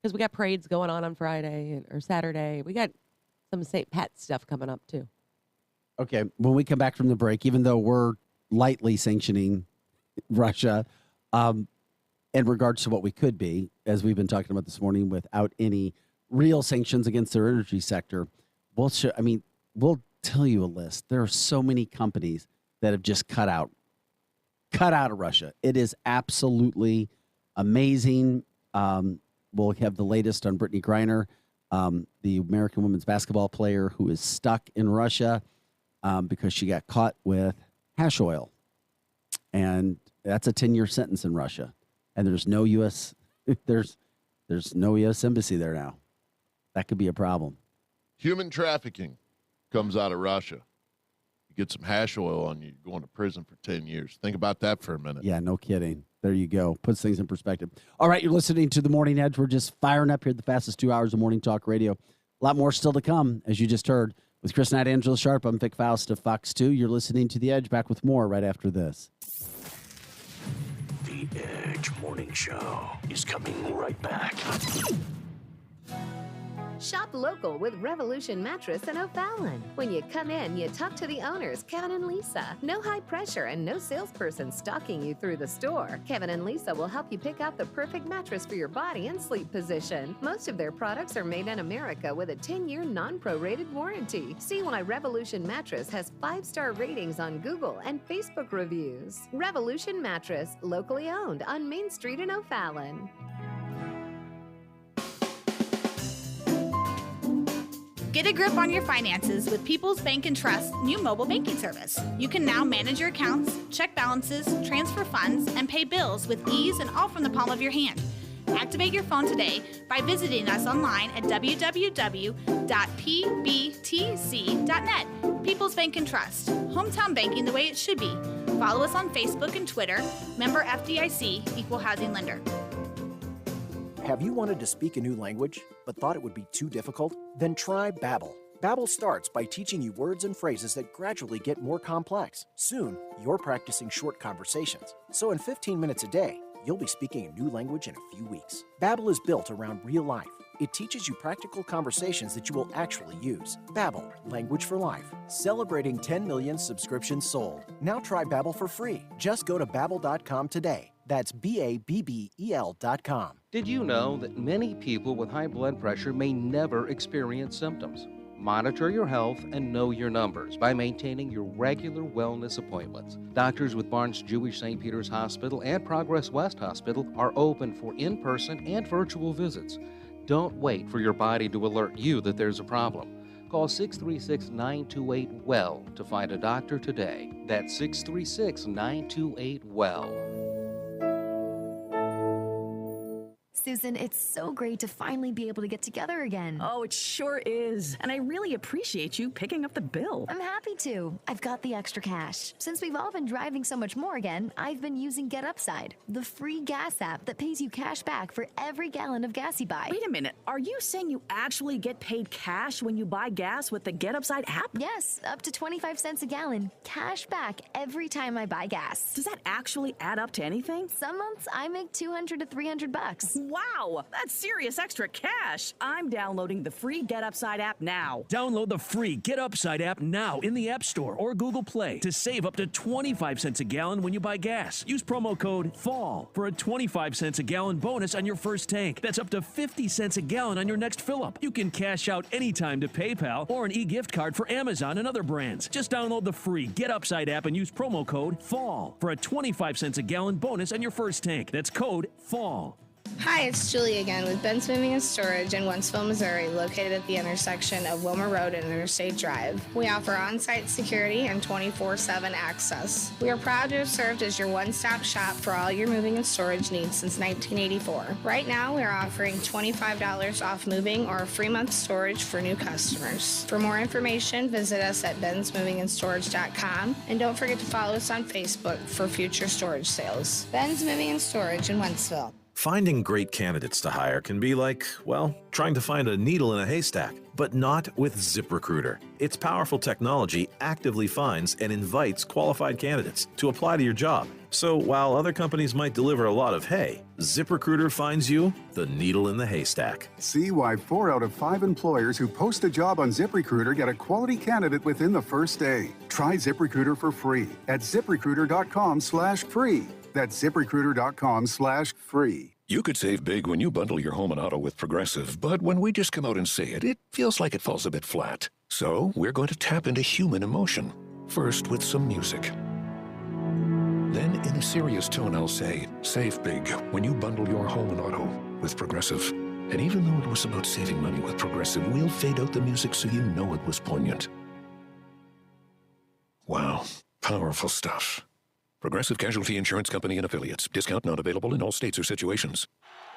Because we got parades going on Friday or Saturday. We got some St. Pat stuff coming up too. Okay, when we come back from the break, even though we're lightly sanctioning Russia, in regards to what we could be, as we've been talking about this morning, without any real sanctions against their energy sector, we'll tell you a list. There are so many companies that have just cut out of Russia. It is absolutely amazing. We'll have the latest on Brittany Griner, the American women's basketball player who is stuck in Russia because she got caught with hash oil. And that's a 10-year sentence in Russia. And there's no U.S. there's no U.S. embassy there now. That could be a problem. Human trafficking comes out of Russia. You get some hash oil on you, you're going to prison for 10 years. Think about that for a minute. Yeah, no kidding. There you go. Puts things in perspective. All right, you're listening to The Morning Edge. We're just firing up here the fastest 2 hours of morning talk radio. A lot more still to come, as you just heard. With Chris Knight, Angela Sharp, I'm Vic Faust of Fox 2. You're listening to The Edge. Back with more right after this. The Edge Morning Show is coming right back. Shop local with Revolution Mattress in O'Fallon. When you come in, you talk to the owners, Kevin and Lisa. No high pressure and no salesperson stalking you through the store. Kevin and Lisa will help you pick out the perfect mattress for your body and sleep position. Most of their products are made in America with a 10-year non-prorated warranty. See why Revolution Mattress has 5-star ratings on Google and Facebook reviews. Revolution Mattress, locally owned on Main Street in O'Fallon. Get a grip on your finances with People's Bank and Trust's new mobile banking service. You can now manage your accounts, check balances, transfer funds, and pay bills with ease and all from the palm of your hand. Activate your phone today by visiting us online at www.pbtc.net. People's Bank and Trust. Hometown banking the way it should be. Follow us on Facebook and Twitter. Member FDIC, Equal Housing Lender. Have you wanted to speak a new language, but thought it would be too difficult? Then try Babbel. Babbel starts by teaching you words and phrases that gradually get more complex. Soon, you're practicing short conversations. So in 15 minutes a day, you'll be speaking a new language in a few weeks. Babbel is built around real life. It teaches you practical conversations that you will actually use. Babbel, language for life. Celebrating 10 million subscriptions sold. Now try Babbel for free. Just go to babbel.com today. That's BABBEL.com. Did you know that many people with high blood pressure may never experience symptoms? Monitor your health and know your numbers by maintaining your regular wellness appointments. Doctors with Barnes-Jewish St. Peter's Hospital and Progress West Hospital are open for in-person and virtual visits. Don't wait for your body to alert you that there's a problem. Call 636-928-WELL to find a doctor today. That's 636-928-WELL. Susan, it's so great to finally be able to get together again. Oh, it sure is. And I really appreciate you picking up the bill. I'm happy to. I've got the extra cash. Since we've all been driving so much more again, I've been using Get Upside, the free gas app that pays you cash back for every gallon of gas you buy. Wait a minute. Are you saying you actually get paid cash when you buy gas with the Get Upside app? Yes, up to 25 cents a gallon. Cash back every time I buy gas. Does that actually add up to anything? Some months I make $200 to $300. Wow, that's serious extra cash. I'm downloading the free Get Upside app now. Download the free Get Upside app now in the App Store or Google Play to save up to 25 cents a gallon when you buy gas. Use promo code FALL for a 25 cents a gallon bonus on your first tank. That's up to 50 cents a gallon on your next fill-up. You can cash out anytime to PayPal or an e-gift card for Amazon and other brands. Just download the free Get Upside app and use promo code FALL for a 25 cents a gallon bonus on your first tank. That's code FALL. Hi, it's Julie again with Ben's Moving and Storage in Wentzville, Missouri, located at the intersection of Wilmer Road and Interstate Drive. We offer on-site security and 24/7 access. We are proud to have served as your one-stop shop for all your moving and storage needs since 1984. Right now, we are offering $25 off moving or a free month storage for new customers. For more information, visit us at bensmovingandstorage.com, and don't forget to follow us on Facebook for future storage sales. Ben's Moving and Storage in Wentzville. Finding great candidates to hire can be like, well, trying to find a needle in a haystack, but not with ZipRecruiter. Its powerful technology actively finds and invites qualified candidates to apply to your job. So while other companies might deliver a lot of hay, ZipRecruiter finds you the needle in the haystack. See why 4 out of 5 employers who post a job on ZipRecruiter get a quality candidate within the first day. Try ZipRecruiter for free at ZipRecruiter.com/free. That's ZipRecruiter.com/free. You could save big when you bundle your home and auto with Progressive, but when we just come out and say it, it feels like it falls a bit flat. So we're going to tap into human emotion. First with some music. Then in a serious tone, I'll say, save big when you bundle your home and auto with Progressive. And even though it was about saving money with Progressive, we'll fade out the music so you know it was poignant. Wow, powerful stuff. Progressive Casualty Insurance Company and Affiliates. Discount not available in all states or situations.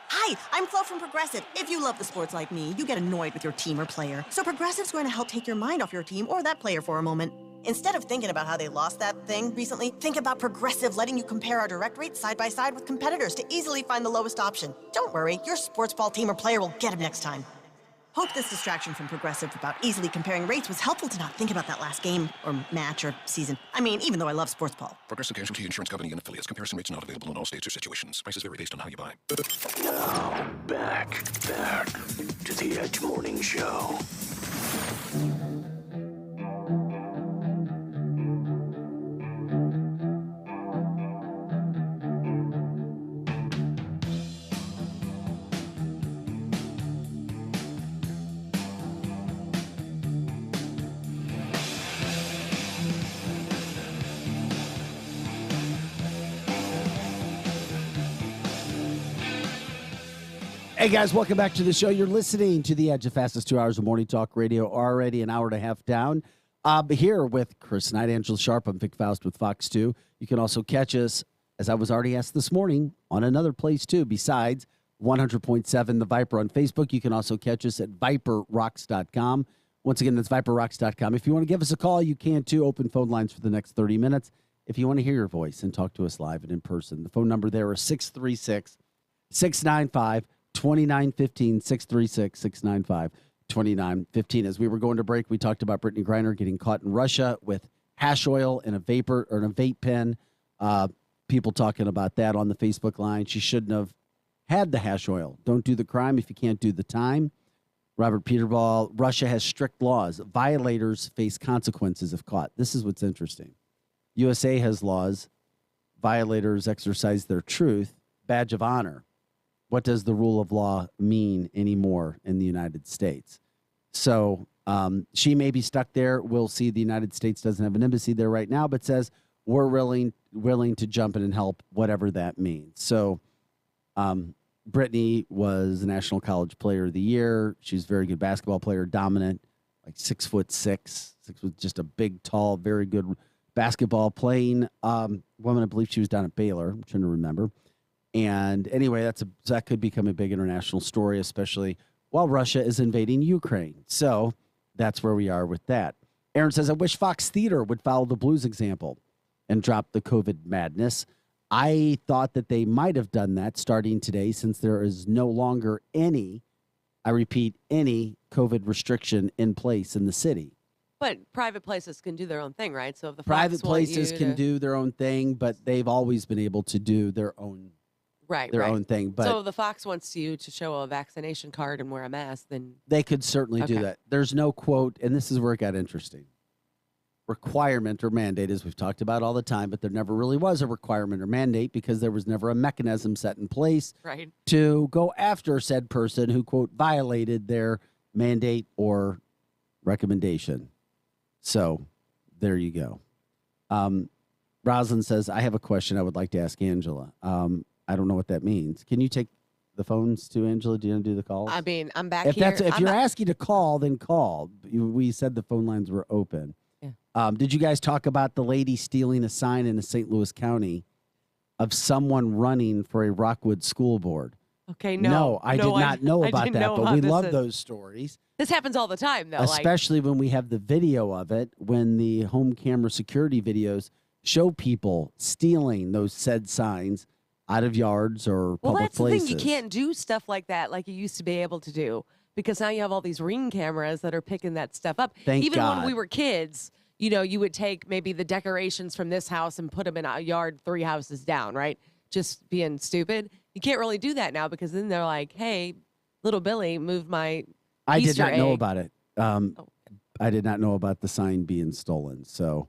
Hi, I'm Flo from Progressive. If you love the sports like me, you get annoyed with your team or player. So Progressive's going to help take your mind off your team or that player for a moment. Instead of thinking about how they lost that thing recently, think about Progressive letting you compare our direct rates side by side with competitors to easily find the lowest option. Don't worry, your sports ball team or player will get him next time. Hope this distraction from Progressive about easily comparing rates was helpful to not think about that last game or match or season. I mean, even though I love sports ball. Progressive Casualty Insurance Company and Affiliates. Comparison rates not available in all states or situations. Prices vary based on how you buy. Now, back to the Edge Morning Show. Hey guys, welcome back to the show. You're listening to The Edge, the fastest 2 hours of morning talk radio, already an hour and a half down. Here with Chris Knight, Angela Sharp, I'm Vic Faust with Fox 2. You can also catch us, as I was already asked this morning, on another place too, besides 100.7 The Viper on Facebook. You can also catch us at viperrocks.com. Once again, that's viperrocks.com. If you want to give us a call, you can too. Open phone lines for the next 30 minutes. If you want to hear your voice and talk to us live and in person, the phone number there is 636-695-2915, 636-695-2915. As we were going to break, we talked about Brittany Griner getting caught in Russia with hash oil in a vapor or in a vape pen. People talking about that on the Facebook line. She shouldn't have had the hash oil. Don't do the crime if you can't do the time. Robert Peterball, Russia has strict laws. Violators face consequences if caught. This is what's interesting. USA has laws. Violators exercise their truth. Badge of honor. What does the rule of law mean anymore in the United States? So she may be stuck there. We'll see. The United States doesn't have an embassy there right now, but says we're willing to jump in and help, whatever that means. So Brittany was the National College Player of the Year. She's a very good basketball player, dominant, like 6'6", just a big, tall, very good basketball playing woman. I believe she was down at Baylor. I'm trying to remember. And anyway, that could become a big international story, especially while Russia is invading Ukraine. So that's where we are with that. Aaron says, I wish Fox Theater would follow the Blues example and drop the COVID madness. I thought that they might have done that starting today, since there is no longer any, I repeat, any COVID restriction in place in the city. But private places can do their own thing, right? So if the Private Fox want places you can to- do their own thing, but they've always been able to do their own right, own thing. But so if the Fox wants you to show a vaccination card and wear a mask, then they could certainly do Okay. that. There's no quote, and this is where it got interesting, requirement or mandate, as we've talked about all the time, but there never really was a requirement or mandate because there was never a mechanism set in place Right. to go after said person who, quote, violated their mandate or recommendation. So there you go. Rosalind says, I have a question I would like to ask Angela. I don't know what that means. Can you take the phones to Angela? Do you want to do the calls? I mean, I'm back If here. if I'm you're not- asking to call, then call. We said the phone lines were open. Yeah. Did you guys talk about the lady stealing a sign in St. Louis County of someone running for a Rockwood school board? Okay, no. I did not know I about didn't that, know but how we this love is. those stories. This happens all the time, though. Especially when we have the video of it, when the home camera security videos show people stealing those said signs out of yards or Well, public that's places. the thing. You can't do stuff like that like you used to be able to do, because now you have all these Ring cameras that are picking that stuff up. Thank Even when God. we were kids, you would take maybe the decorations from this house and put them in a yard 3 houses down, right? Just being stupid. You can't really do that now, because then they're like, hey, little Billy moved my I did Easter not know egg. about it. I did not know about the sign being stolen. So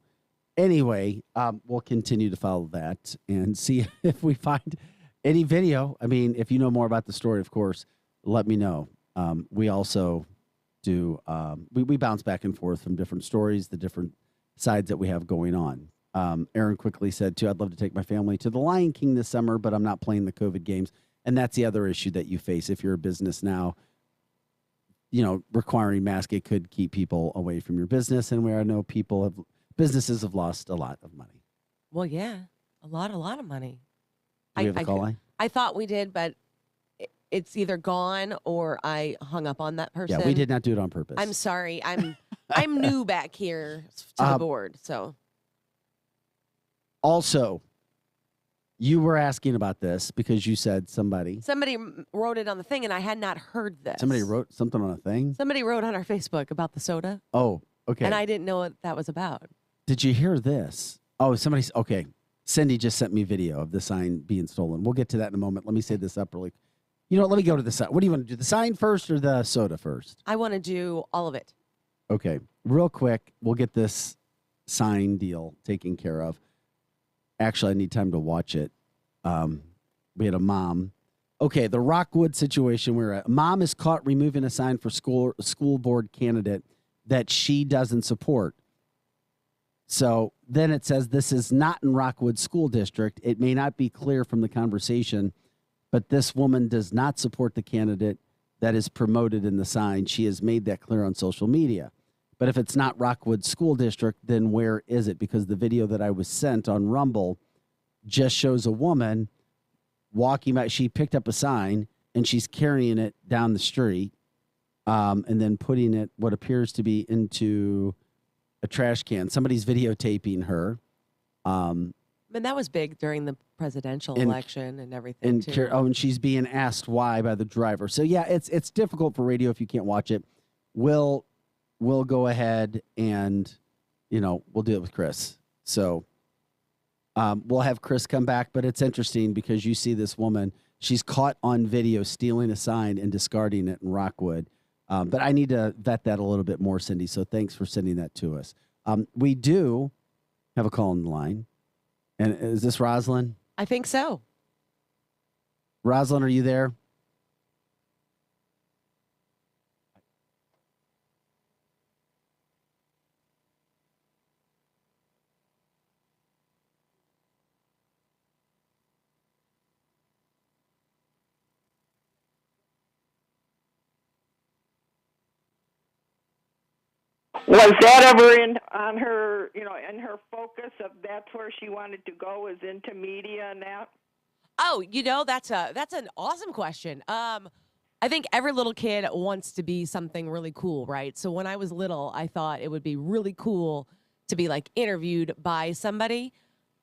anyway, we'll continue to follow that and see if we find any video. I mean, if you know more about the story, of course, let me know. We also do, we bounce back and forth from different stories, the different sides that we have going on. Aaron quickly said, too, I'd love to take my family to the Lion King this summer, but I'm not playing the COVID games. And that's the other issue that you face if you're a business now. Requiring mask, it could keep people away from your business. And where I know businesses have lost a lot of money. Well, yeah, a lot of money. Do we have a call line? I thought we did, but it's either gone or I hung up on that person. Yeah, we did not do it on purpose. I'm sorry. I'm new back here to the board, so. Also, you were asking about this because you said somebody Wrote it on the thing, and I had not heard this. Somebody wrote something on a thing? Somebody wrote on our Facebook about the soda. Oh, okay. And I didn't know what that was about. Did you hear this? Oh, okay. Cindy just sent me video of the sign being stolen. We'll get to that in a moment. Let me say this up really. You know what? Let me go to the sign. What do you want to do? The sign first or the soda first? I want to do all of it. Okay. Real quick, we'll get this sign deal taken care of. Actually, I need time to watch it. We had a mom. Okay, the Rockwood situation we're at. Mom is caught removing a sign for school board candidate that she doesn't support. So then it says this is not in Rockwood School District. It may not be clear from the conversation, but this woman does not support the candidate that is promoted in the sign. She has made that clear on social media. But if it's not Rockwood School District, then where is it? Because the video that I was sent on Rumble just shows a woman walking by. She picked up a sign and she's carrying it down the street and then putting it, what appears to be, into a trash can. Somebody's videotaping her. And that was big during the presidential election and everything, And too. and she's being asked why by the driver. So yeah, it's difficult for radio if you can't watch it. We'll go ahead and we'll do it with Chris. So we'll have Chris come back, but it's interesting because you see this woman, she's caught on video stealing a sign and discarding it in Rockwood. But I need to vet that a little bit more, Cindy. So thanks for sending that to us. We do have a call on the line. And is this Rosalind? I think so. Rosalind, are you there? Was that ever on her, in her focus of that's where she wanted to go, is into media and that? Oh, that's an awesome question. I think every little kid wants to be something really cool, right? So when I was little, I thought it would be really cool to be like interviewed by somebody.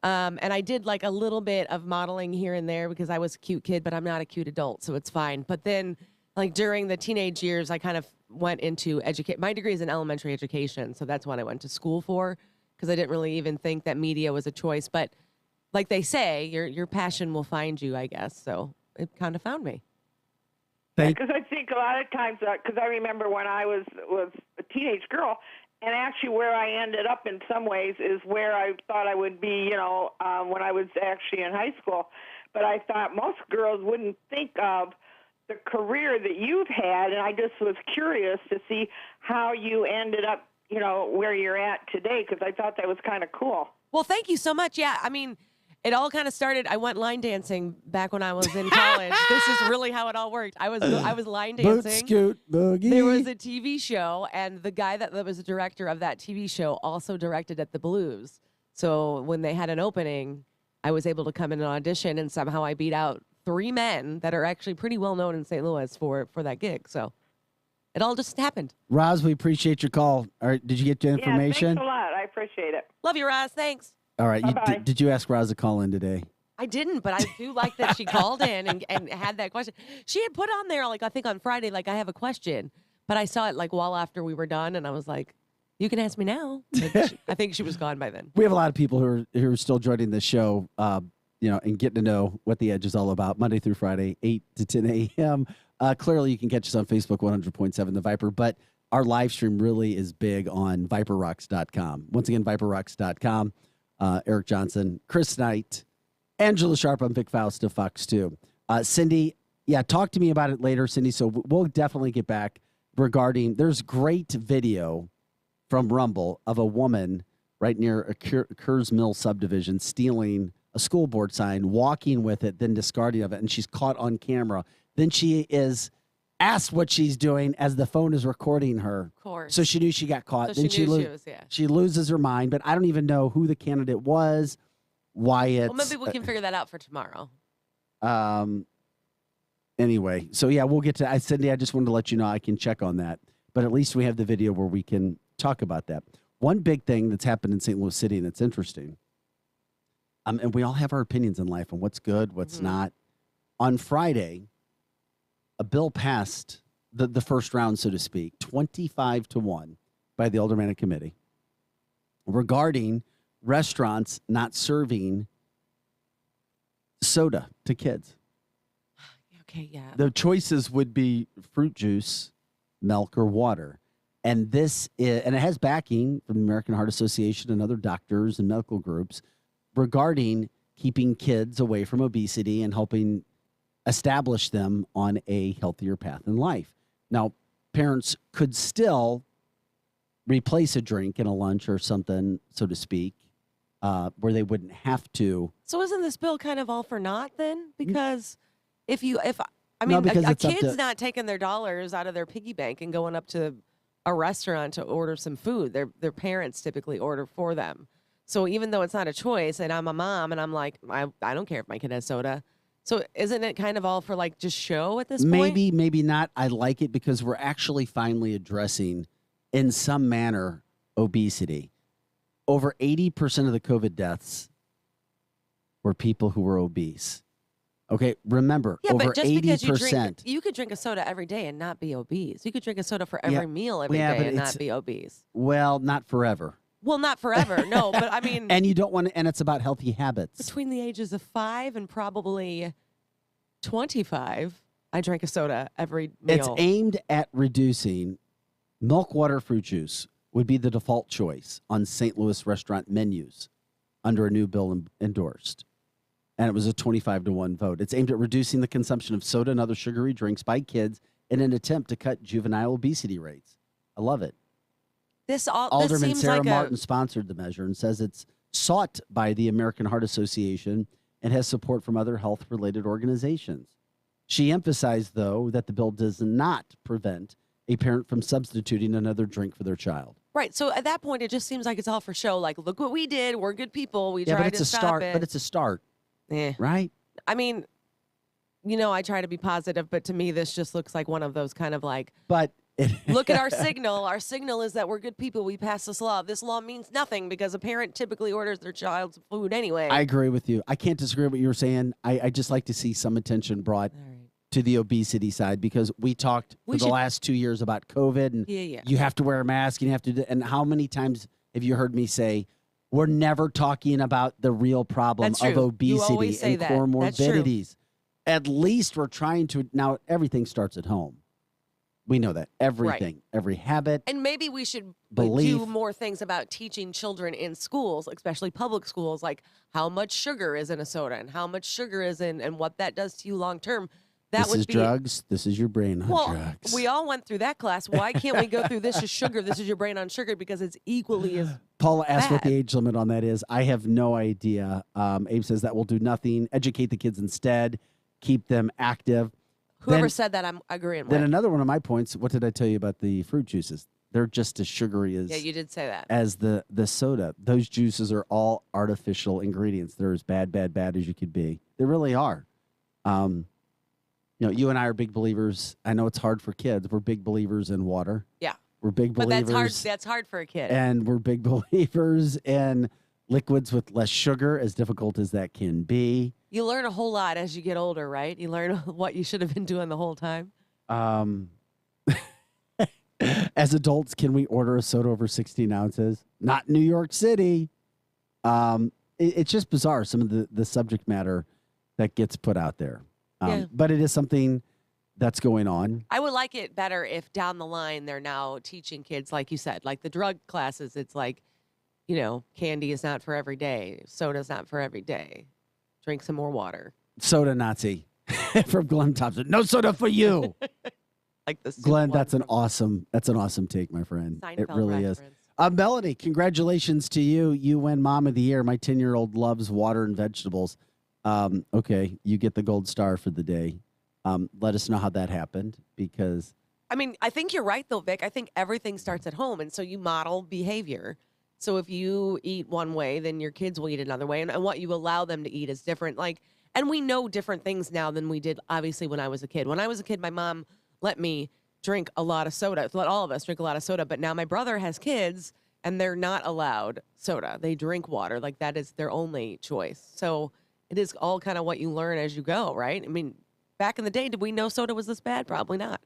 And I did like a little bit of modeling here and there because I was a cute kid, but I'm not a cute adult, so it's fine. But then like during the teenage years, I kind of went into educate. My degree is in elementary education, so that's what I went to school for because I didn't really even think that media was a choice. But like they say, your passion will find you, I guess. So it kind of found me. Because I think a lot of times, because I remember when I was a teenage girl, and actually where I ended up in some ways is where I thought I would be, when I was actually in high school. But I thought most girls wouldn't think of the career that you've had, and I just was curious to see how you ended up, where you're at today, because I thought that was kind of cool. Well, thank you so much. Yeah, I mean, it all kind of started. I went line dancing back when I was in college. This is really how it all worked. I was line dancing. Boot scoot boogie. There was a TV show, and the guy that was the director of that TV show also directed at the Blues. So when they had an opening, I was able to come in and audition, and somehow I beat out 3 men that are actually pretty well known in St. Louis for that gig. So it all just happened. Roz, we appreciate your call. All right, did you get the information? Yeah, thanks a lot. I appreciate it. Love you, Roz. Thanks. All right, Bye-bye. did you ask Roz to call in today? I didn't, but I do like that she called in and had that question. She had put on there, like, I think on Friday, like, I have a question, but I saw it, like, well after we were done, and I was like, you can ask me now. I think she was gone by then. We have a lot of people who are still joining the show, and getting to know what The Edge is all about, Monday through Friday, 8 to 10 a.m. Clearly, you can catch us on Facebook, 100.7 The Viper, but our live stream really is big on ViperRocks.com. Once again, ViperRocks.com. Eric Johnson, Chris Knight, Angela Sharp, I'm Vic Faust of Fox 2. Cindy, talk to me about it later, Cindy. So we'll definitely get back regarding, there's great video from Rumble of a woman right near a Kerrs Mill subdivision stealing a school board sign, walking with it, then discarding of it, and she's caught on camera. Then she is asked what she's doing as the phone is recording her. Of course. So she knew she got caught. So then she knew she was, she loses her mind, but I don't even know who the candidate was, why it's... Well, maybe we can figure that out for tomorrow. Anyway, so we'll get to... Cindy, I just wanted to let you know I can check on that, but at least we have the video where we can talk about that. One big thing that's happened in St. Louis City, and it's interesting, and we all have our opinions in life on what's good, what's not. On Friday, a bill passed the first round, so to speak, 25-1 by the Aldermanic Committee regarding restaurants not serving soda to kids. Okay, yeah. The choices would be fruit juice, milk, or water. And it has backing from the American Heart Association and other doctors and medical groups regarding keeping kids away from obesity and helping establish them on a healthier path in life. Now, parents could still replace a drink in a lunch or something, so to speak, where they wouldn't have to. So isn't this bill kind of all for naught then? Because a kid's not taking their dollars out of their piggy bank and going up to a restaurant to order some food. Their parents typically order for them. So even though it's not a choice, and I'm a mom, and I'm like, I don't care if my kid has soda. So isn't it kind of all for like just show at this point? Maybe not. I like it because we're actually finally addressing, in some manner, obesity. Over 80% of the COVID deaths were people who were obese. Okay, remember, over but just 80%. You could drink a soda every day and not be obese. You could drink a soda for every meal every day and not be obese. Well, not forever. Well, not forever, no, but I mean... And you don't want to, and it's about healthy habits. Between the ages of 5 and probably 25, I drank a soda every meal. It's aimed at reducing milk, water, fruit juice would be the default choice on St. Louis restaurant menus under a new bill endorsed. And it was a 25-1 vote. It's aimed at reducing the consumption of soda and other sugary drinks by kids in an attempt to cut juvenile obesity rates. I love it. Alderman Sarah Martin sponsored the measure and says it's sought by the American Heart Association and has support from other health-related organizations. She emphasized, though, that the bill does not prevent a parent from substituting another drink for their child. Right. So at that point, it just seems like it's all for show. Like, look what we did. We're good people. We but tried it's to a stop start. it. But it's a start. Yeah. Right? I mean, I try to be positive, but to me, this just looks like one of those kind of like, But look at our signal. Our signal is that we're good people. We passed this law. This law means nothing because a parent typically orders their child's food anyway. I agree with you. I can't disagree with what you were saying. I just like to see some attention brought to the obesity side because we talked for the last 2 years about COVID and you have to wear a mask and you have to. And how many times have you heard me say, we're never talking about the real problem of obesity and comorbidities? At least we're trying to. Now, everything starts at home. We know that. Everything, every habit. And maybe we should belief. do more things about teaching children in schools, especially public schools, like how much sugar is in a soda and how much sugar is in and what that does to you long term. This is drugs. This is your brain on drugs. We all went through that class. Why can't we go through this is sugar? This is your brain on sugar because it's equally as Paula asked what bad. the age limit on that is. I have no idea. Abe says that will do nothing. Educate the kids instead. Keep them active. Whoever said that, I'm agreeing Then with. another one of my points, what did I tell you about the fruit juices? They're just as sugary as Yeah, you did say that. as the soda. Those juices are all artificial ingredients. They're as bad as you could be. They really are. You and I are big believers. I know it's hard for kids. We're big believers in water. Yeah. We're big But believers. that's hard for a kid. And we're big believers in liquids with less sugar, as difficult as that can be. You learn a whole lot as you get older, right? You learn what you should have been doing the whole time. As adults, can we order a soda over 16 ounces? Not New York City. It's just bizarre, some of the subject matter that gets put out there. But it is something that's going on. I would like it better if down the line they're now teaching kids, like you said, like the drug classes. It's like, candy is not for every day. Soda's not for every day. Drink some more water. Soda Nazi from Glenn Thompson. No soda for you. Like this, Glenn, that's an awesome take, my friend. It Seinfeld really is. Melanie, congratulations to you. You win Mom of the Year. My 10-year-old loves water and vegetables. Okay, you get the gold star for the day. Let us know how that happened because I mean, I think you're right, though, Vic. I think everything starts at home. And so you model behavior. So if you eat one way, then your kids will eat another way. And what you allow them to eat is different. And we know different things now than we did, obviously, when I was a kid. When I was a kid, my mom let me drink a lot of soda, let all of us drink a lot of soda. But now my brother has kids, and they're not allowed soda. They drink water. That is their only choice. So it is all kind of what you learn as you go, right? I mean, back in the day, did we know soda was this bad? Probably not.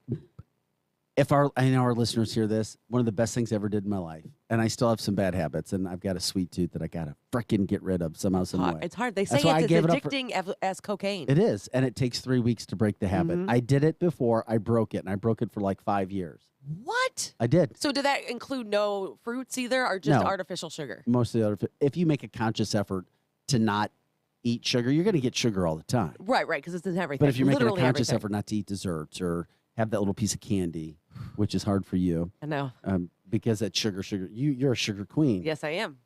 I know our listeners hear this, one of the best things I ever did in my life, and I still have some bad habits, and I've got a sweet tooth that I got to frickin' get rid of somehow, some way. It's hard. They say That's why I it's gave as it up addicting as cocaine. It is, and it takes 3 weeks to break the habit. Mhm. I did it before. I broke it, and I broke it for like 5 years. What? I did. So did that include no fruits either, or just No. artificial sugar? Most of the other, if you make a conscious effort to not eat sugar, you're going to get sugar all the time. Right, because it's in everything. But if you're making a Literally conscious everything. effort not to eat desserts or have that little piece of candy, which is hard for you. I know. Because that sugar, you're a sugar queen. Yes, I am.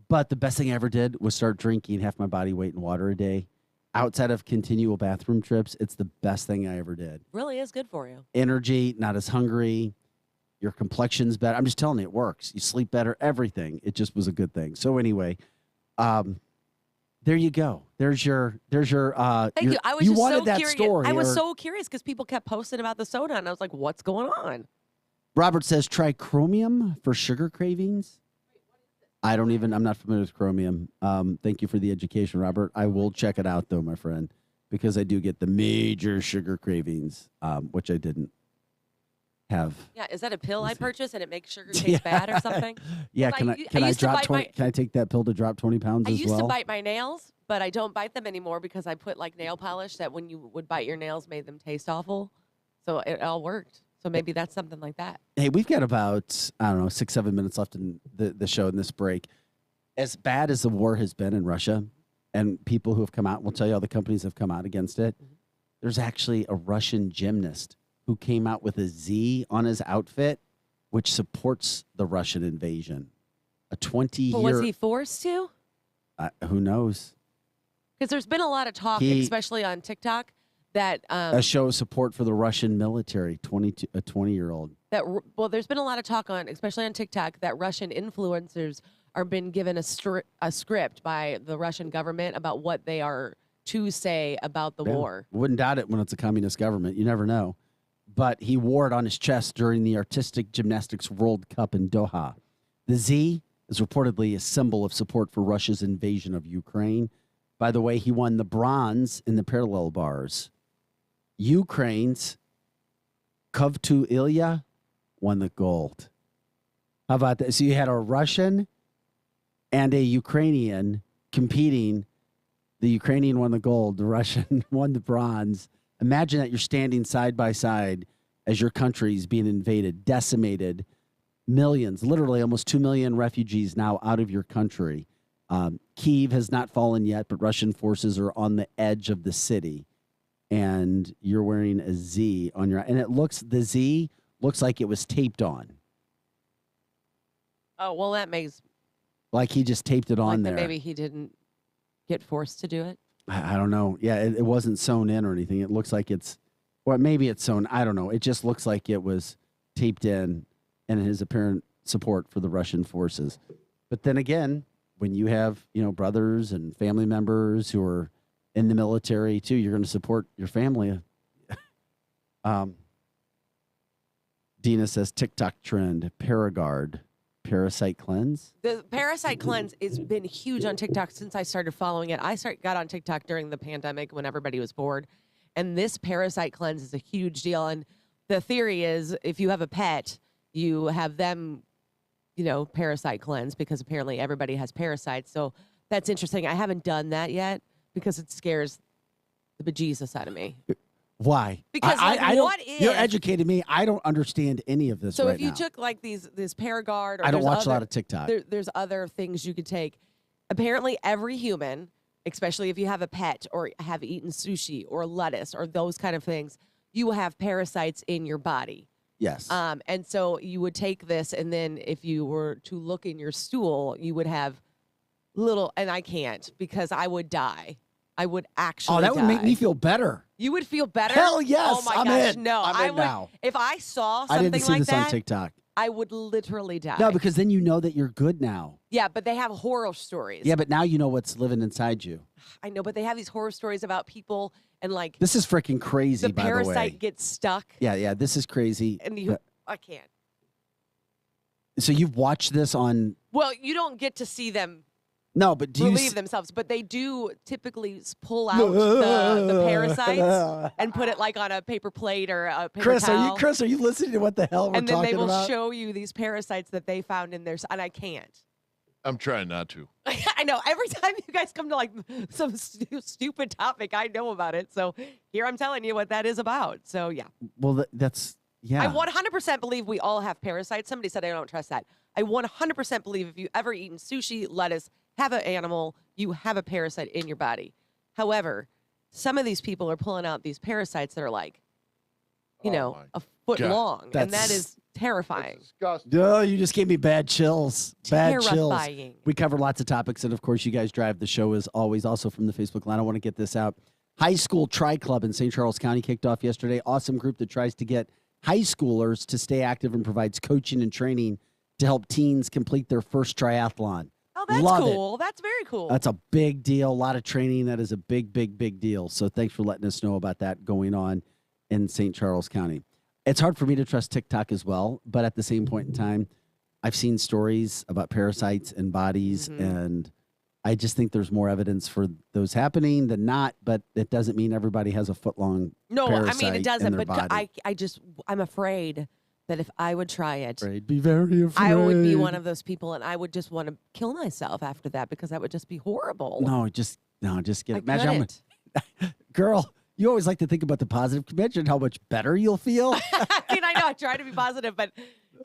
But the best thing I ever did was start drinking half my body weight in water a day. Outside of continual bathroom trips, it's the best thing I ever did. Really is good for you. Energy, not as hungry. Your complexion's better. I'm just telling you, it works. You sleep better, everything. It just was a good thing. So anyway, there you go. There's your Thank you. I was you just wanted so that curious. story. I was or- so curious because people kept posting about the soda, and I was like, "What's going on?" Robert says, try chromium for sugar cravings. I'm not familiar with chromium. Thank you for the education, Robert. I will check it out, though, my friend, because I do get the major sugar cravings, which I didn't have. Yeah, is that a pill I purchased and it makes sugar taste bad or something? Yeah, 'Cause can I used to drop bite 20? Can I take that pill to drop 20 pounds I as used well? to bite my nails, but I don't bite them anymore because I put nail polish that when you would bite your nails made them taste awful. So it all worked. So maybe that's something like that. Hey, we've got about, 6-7 minutes left in the show in this break. As bad as the war has been in Russia, and people who have come out, will tell you all the companies have come out against it, there's actually a Russian gymnast who came out with a Z on his outfit, which supports the Russian invasion. A 20-year... But was he forced to? Who knows? Because there's been a lot of talk, especially on TikTok, that a show of support for the Russian military, a 20-year-old. There's been a lot of talk on, especially on TikTok, that Russian influencers are been given a script by the Russian government about what they are to say about the war. Wouldn't doubt it when it's a communist government. You never know. But he wore it on his chest during the Artistic Gymnastics World Cup in Doha. The Z is reportedly a symbol of support for Russia's invasion of Ukraine. By the way, he won the bronze in the parallel bars. Ukraine's Kovtu Ilya won the gold. How about that? So you had a Russian and a Ukrainian competing. The Ukrainian won the gold. The Russian won the bronze. Imagine that you're standing side by side as your country's being invaded, decimated, millions, literally almost 2 million refugees now out of your country. Kyiv has not fallen yet, but Russian forces are on the edge of the city. And you're wearing a Z on your, and the Z looks like it was taped on. Oh, well, that makes Like he just taped it on there. Maybe he didn't get forced to do it. I don't know. Yeah, it wasn't sewn in or anything. It looks like maybe it's sewn. I don't know. It just looks like it was taped in and his apparent support for the Russian forces. But then again, when you have, brothers and family members who are in the military too, you're going to support your family. Dina says TikTok trend, Paragard, parasite cleanse. The parasite cleanse has been huge on TikTok since I started following it. I got on TikTok during the pandemic when everybody was bored. And this parasite cleanse is a huge deal. And the theory is if you have a pet, you have them, parasite cleanse because apparently everybody has parasites. So that's interesting. I haven't done that yet because it scares the bejesus out of me. Why? Because you're educating me. I don't understand any of this. So right if you now. took like this Paragard, or I don't watch a lot of TikTok. There's other things you could take. Apparently, every human, especially if you have a pet or have eaten sushi or lettuce or those kind of things, you have parasites in your body. Yes. And so you would take this, and then if you were to look in your stool, you would have little. And I can't because I would die. I would actually. Oh, that would make die. me feel better. You would feel better? Hell yes. Oh my I'm gosh, in. no. I'm in would now. if I saw I something didn't see like this that on TikTok. I would literally die. No, because then you know that you're good now. Yeah, but they have horror stories. Yeah, but now you know what's living inside you. I know, but they have these horror stories about people and like This is freaking crazy, the by the way. parasite gets stuck. Yeah, this is crazy. And I can't. So you've watched this on... Well, you don't get to see them No, but do relieve themselves, but they do typically pull out the parasites and put it like on a paper plate or a paper towel. Are you listening to what the hell we're and then talking they will about? show you these parasites that they found in theirs, and I can't. I'm trying not to. I know. Every time you guys come to like some stupid topic, I know about it. So here I'm telling you what that is about. So yeah. Well, that's... Yeah. I 100% believe we all have parasites. Somebody said I don't trust that. I 100% believe if you ever eaten sushi, lettuce, have an animal, you have a parasite in your body. However, some of these people are pulling out these parasites that are like, a foot long. And that is terrifying. Oh, you just gave me bad chills. Bad chills. Terrifying. We cover lots of topics, and of course, you guys drive the show as always. Also from the Facebook line, I want to get this out. High School Tri Club in St. Charles County kicked off yesterday. Awesome group that tries to get high schoolers to stay active and provides coaching and training to help teens complete their first triathlon. Oh, that's Love cool. it. That's very cool. That's a big deal. A lot of training. That is a big, big, big deal. So thanks for letting us know about that going on in St. Charles County. It's hard for me to trust TikTok as well, but at the same point in time, I've seen stories about parasites in bodies, and I just think there's more evidence for those happening than not, but it doesn't mean everybody has a foot-long parasite it doesn't, in their but body. I'm afraid that if I would try it, Be very afraid. I would be one of those people, and I would just want to kill myself after that because that would just be horrible. Just get it. I couldn't. Girl, you always like to think about the positive. Imagine how much better you'll feel. I mean, I know I try to be positive, but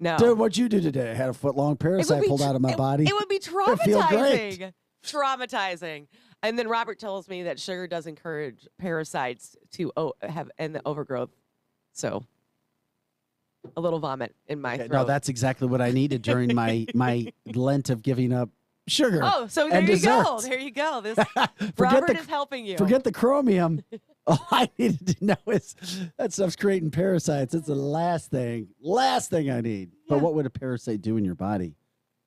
no. Dude, what'd you do today? I had a foot-long parasite pulled out of my body. It would be I feel great. traumatizing. And then Robert tells me that sugar does encourage parasites to have and the overgrowth. So a little vomit in my throat. No, that's exactly what I needed during my Lent of giving up sugar. Oh, so there and you desserts. go. There you go. This Robert is helping you. Forget the chromium. All I needed to know is that stuff's creating parasites. It's the last thing I need. But what would a parasite do in your body?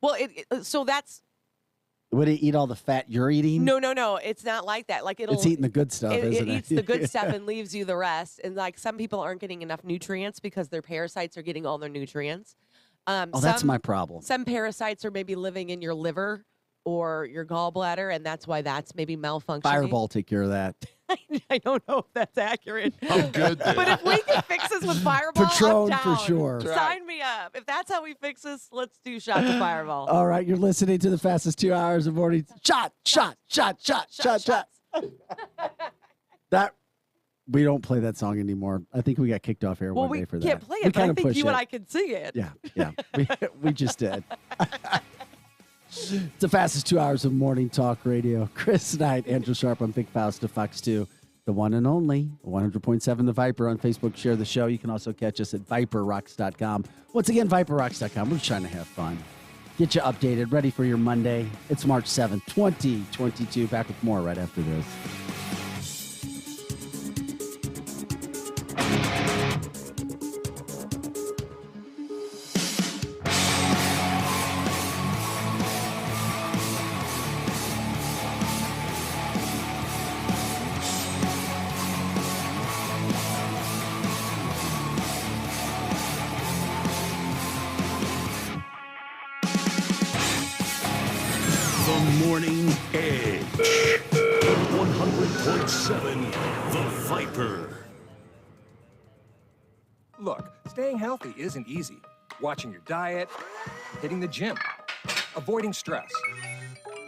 Well, so that's Would it eat all the fat you're eating? No. It's not like that. Like It's eating the good stuff, isn't it? It eats the good stuff and leaves you the rest. And like some people aren't getting enough nutrients because their parasites are getting all their nutrients. That's my problem. Some parasites are maybe living in your liver or your gallbladder, and that's why that's maybe malfunctioning. Fireball take care of that. I don't know if that's accurate. I'm good then. But if we can fix this with Fireball, Patron I'm for down. sure. Sign me up. If that's how we fix this, let's do shots of Fireball. All right, you're listening to the fastest 2 hours of morning. Shot. That we don't play that song anymore. I think we got kicked off air one day for that. We can't play We it, but I kinda think push you and it. I can sing it. Yeah. We just did. It's the fastest 2 hours of morning talk radio. Chris Knight, Andrew Sharp, I'm Big Faust of Fox 2. The one and only 100.7 The Viper on Facebook. Share the show. You can also catch us at ViperRocks.com. Once again, ViperRocks.com. We're just trying to have fun. Get you updated, ready for your Monday. It's March 7th, 2022. Back with more right after this. The Morning Edge. 100.7 The Viper. Look, staying healthy isn't easy. Watching your diet, hitting the gym, avoiding stress.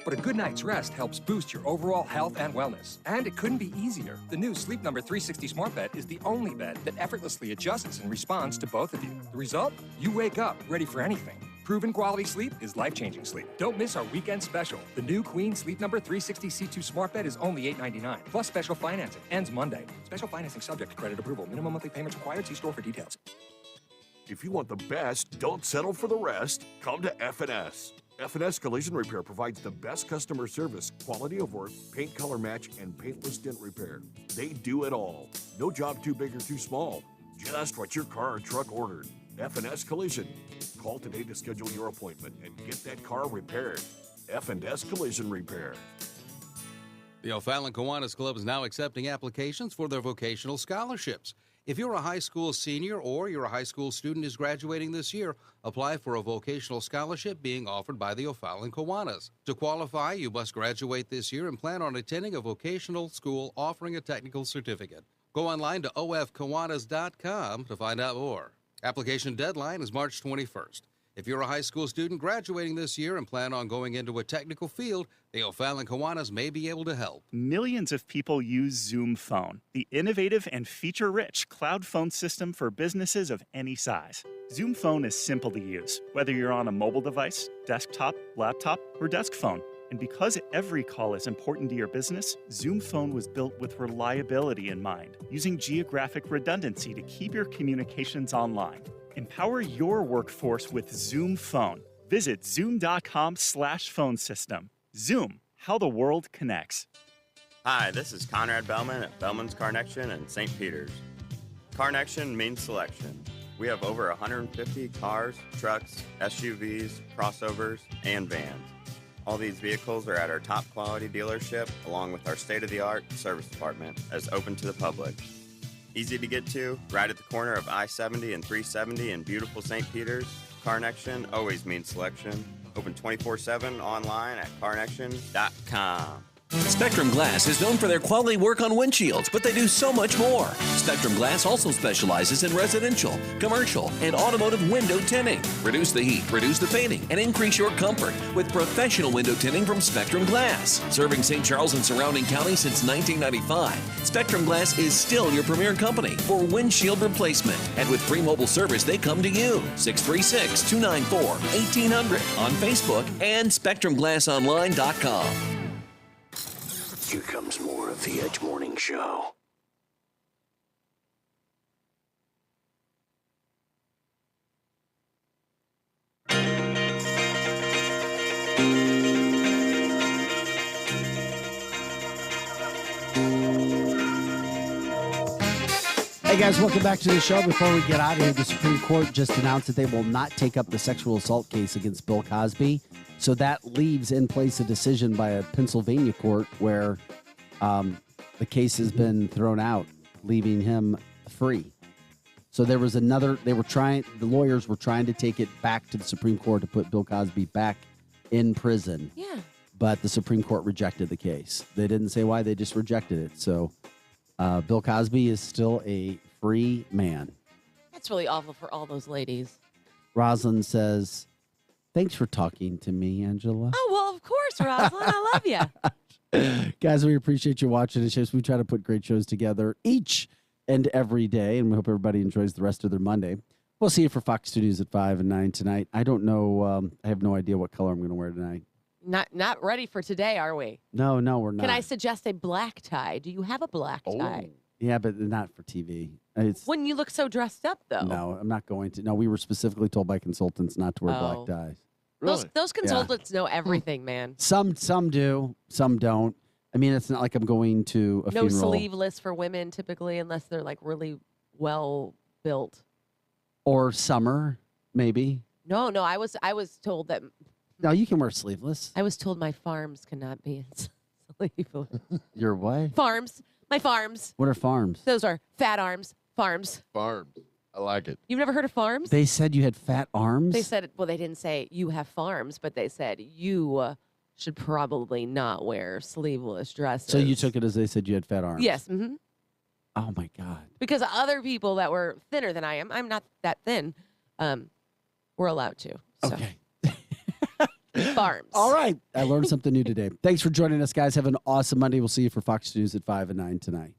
But a good night's rest helps boost your overall health and wellness. And it couldn't be easier. The new Sleep Number 360 Smart Bed is the only bed that effortlessly adjusts and responds to both of you. The result? You wake up ready for anything. Proven quality sleep is life-changing sleep. Don't miss our weekend special. The new Queen Sleep Number 360 C2 Smart Bed is only $8.99, plus special financing. Ends Monday. Special financing subject to credit approval. Minimum monthly payments required. See store for details. If you want the best, don't settle for the rest. Come to F&S. F&S Collision Repair provides the best customer service, quality of work, paint color match, and paintless dent repair. They do it all. No job too big or too small. Just what your car or truck ordered. F&S Collision. Call today to schedule your appointment and get that car repaired. F&S Collision Repair. The O'Fallon Kiwanis Club is now accepting applications for their vocational scholarships. If you're a high school senior or you're a high school student who's graduating this year, apply for a vocational scholarship being offered by the O'Fallon Kiwanis. To qualify, you must graduate this year and plan on attending a vocational school offering a technical certificate. Go online to ofkiwanis.com to find out more. Application deadline is March 21st. If you're a high school student graduating this year and plan on going into a technical field, the O'Fallon Kiwanis may be able to help. Millions of people use Zoom Phone, the innovative and feature-rich cloud phone system for businesses of any size. Zoom Phone is simple to use, whether you're on a mobile device, desktop, laptop, or desk phone. And because every call is important to your business, Zoom Phone was built with reliability in mind, using geographic redundancy to keep your communications online. Empower your workforce with Zoom Phone. Visit zoom.com/phone system. Zoom, how the world connects. Hi, this is Conrad Bellman at Bellman's Carnection in St. Peters. Carnection means selection. We have over 150 cars, trucks, SUVs, crossovers, and vans. All these vehicles are at our top quality dealership, along with our state-of-the-art service department, as open to the public. Easy to get to, right at the corner of I-70 and 370 in beautiful St. Peters. Carnection always means selection. Open 24/7 online at carnection.com. Spectrum Glass is known for their quality work on windshields, but they do so much more. Spectrum Glass also specializes in residential, commercial, and automotive window tinting. Reduce the heat, reduce the fading, and increase your comfort with professional window tinting from Spectrum Glass. Serving St. Charles and surrounding counties since 1995, Spectrum Glass is still your premier company for windshield replacement. And with free mobile service, they come to you. 636-294-1800 on Facebook and SpectrumGlassOnline.com. Here comes more of the Edge Morning Show. Hey Hey guys, welcome back to the show. Before we get out of here, the Supreme Court just announced that they will not take up the sexual assault case against Bill Cosby. So that leaves in place a decision by a Pennsylvania court where the case has been thrown out, leaving him free. So there was the lawyers were trying to take it back to the Supreme Court to put Bill Cosby back in prison. Yeah. But the Supreme Court rejected the case. They didn't say why, they just rejected it. So Bill Cosby is still a free man. That's really awful for all those ladies. Rosalind says, thanks for talking to me, Angela. Oh, well, of course, Rosalind. I love you. Guys, we appreciate you watching the shows. We try to put great shows together each and every day, and we hope everybody enjoys the rest of their Monday. We'll see you for Fox 2 News at 5 and 9 tonight. I don't know. I have no idea what color I'm going to wear tonight. Not ready for today, are we? No, we're not. Can I suggest a black tie? Do you have a black tie? Yeah, but not for TV. Wouldn't you look so dressed up, though? No, I'm not going to. No, we were specifically told by consultants not to wear black ties. Those consultants know everything, man. Some do, some don't. I mean, it's not like I'm going to a funeral. No sleeveless for women, typically, unless they're like really well built. Or summer, maybe. No, I was told that. No, you can wear sleeveless. I was told my farms cannot be sleeveless. Your what? Farms. My farms. What are farms? Those are fat arms. Farms. Farms. I like it. You've never heard of farms? They said you had fat arms? They said, well, they didn't say you have farms, but they said you should probably not wear sleeveless dresses. So you took it as they said you had fat arms? Yes. Mm-hmm. Oh, my God. Because other people that were thinner than I am, I'm not that thin, were allowed to. So. Okay. Farms. All right. I learned something new today. Thanks for joining us, guys. Have an awesome Monday. We'll see you for Fox News at 5 and 9 tonight.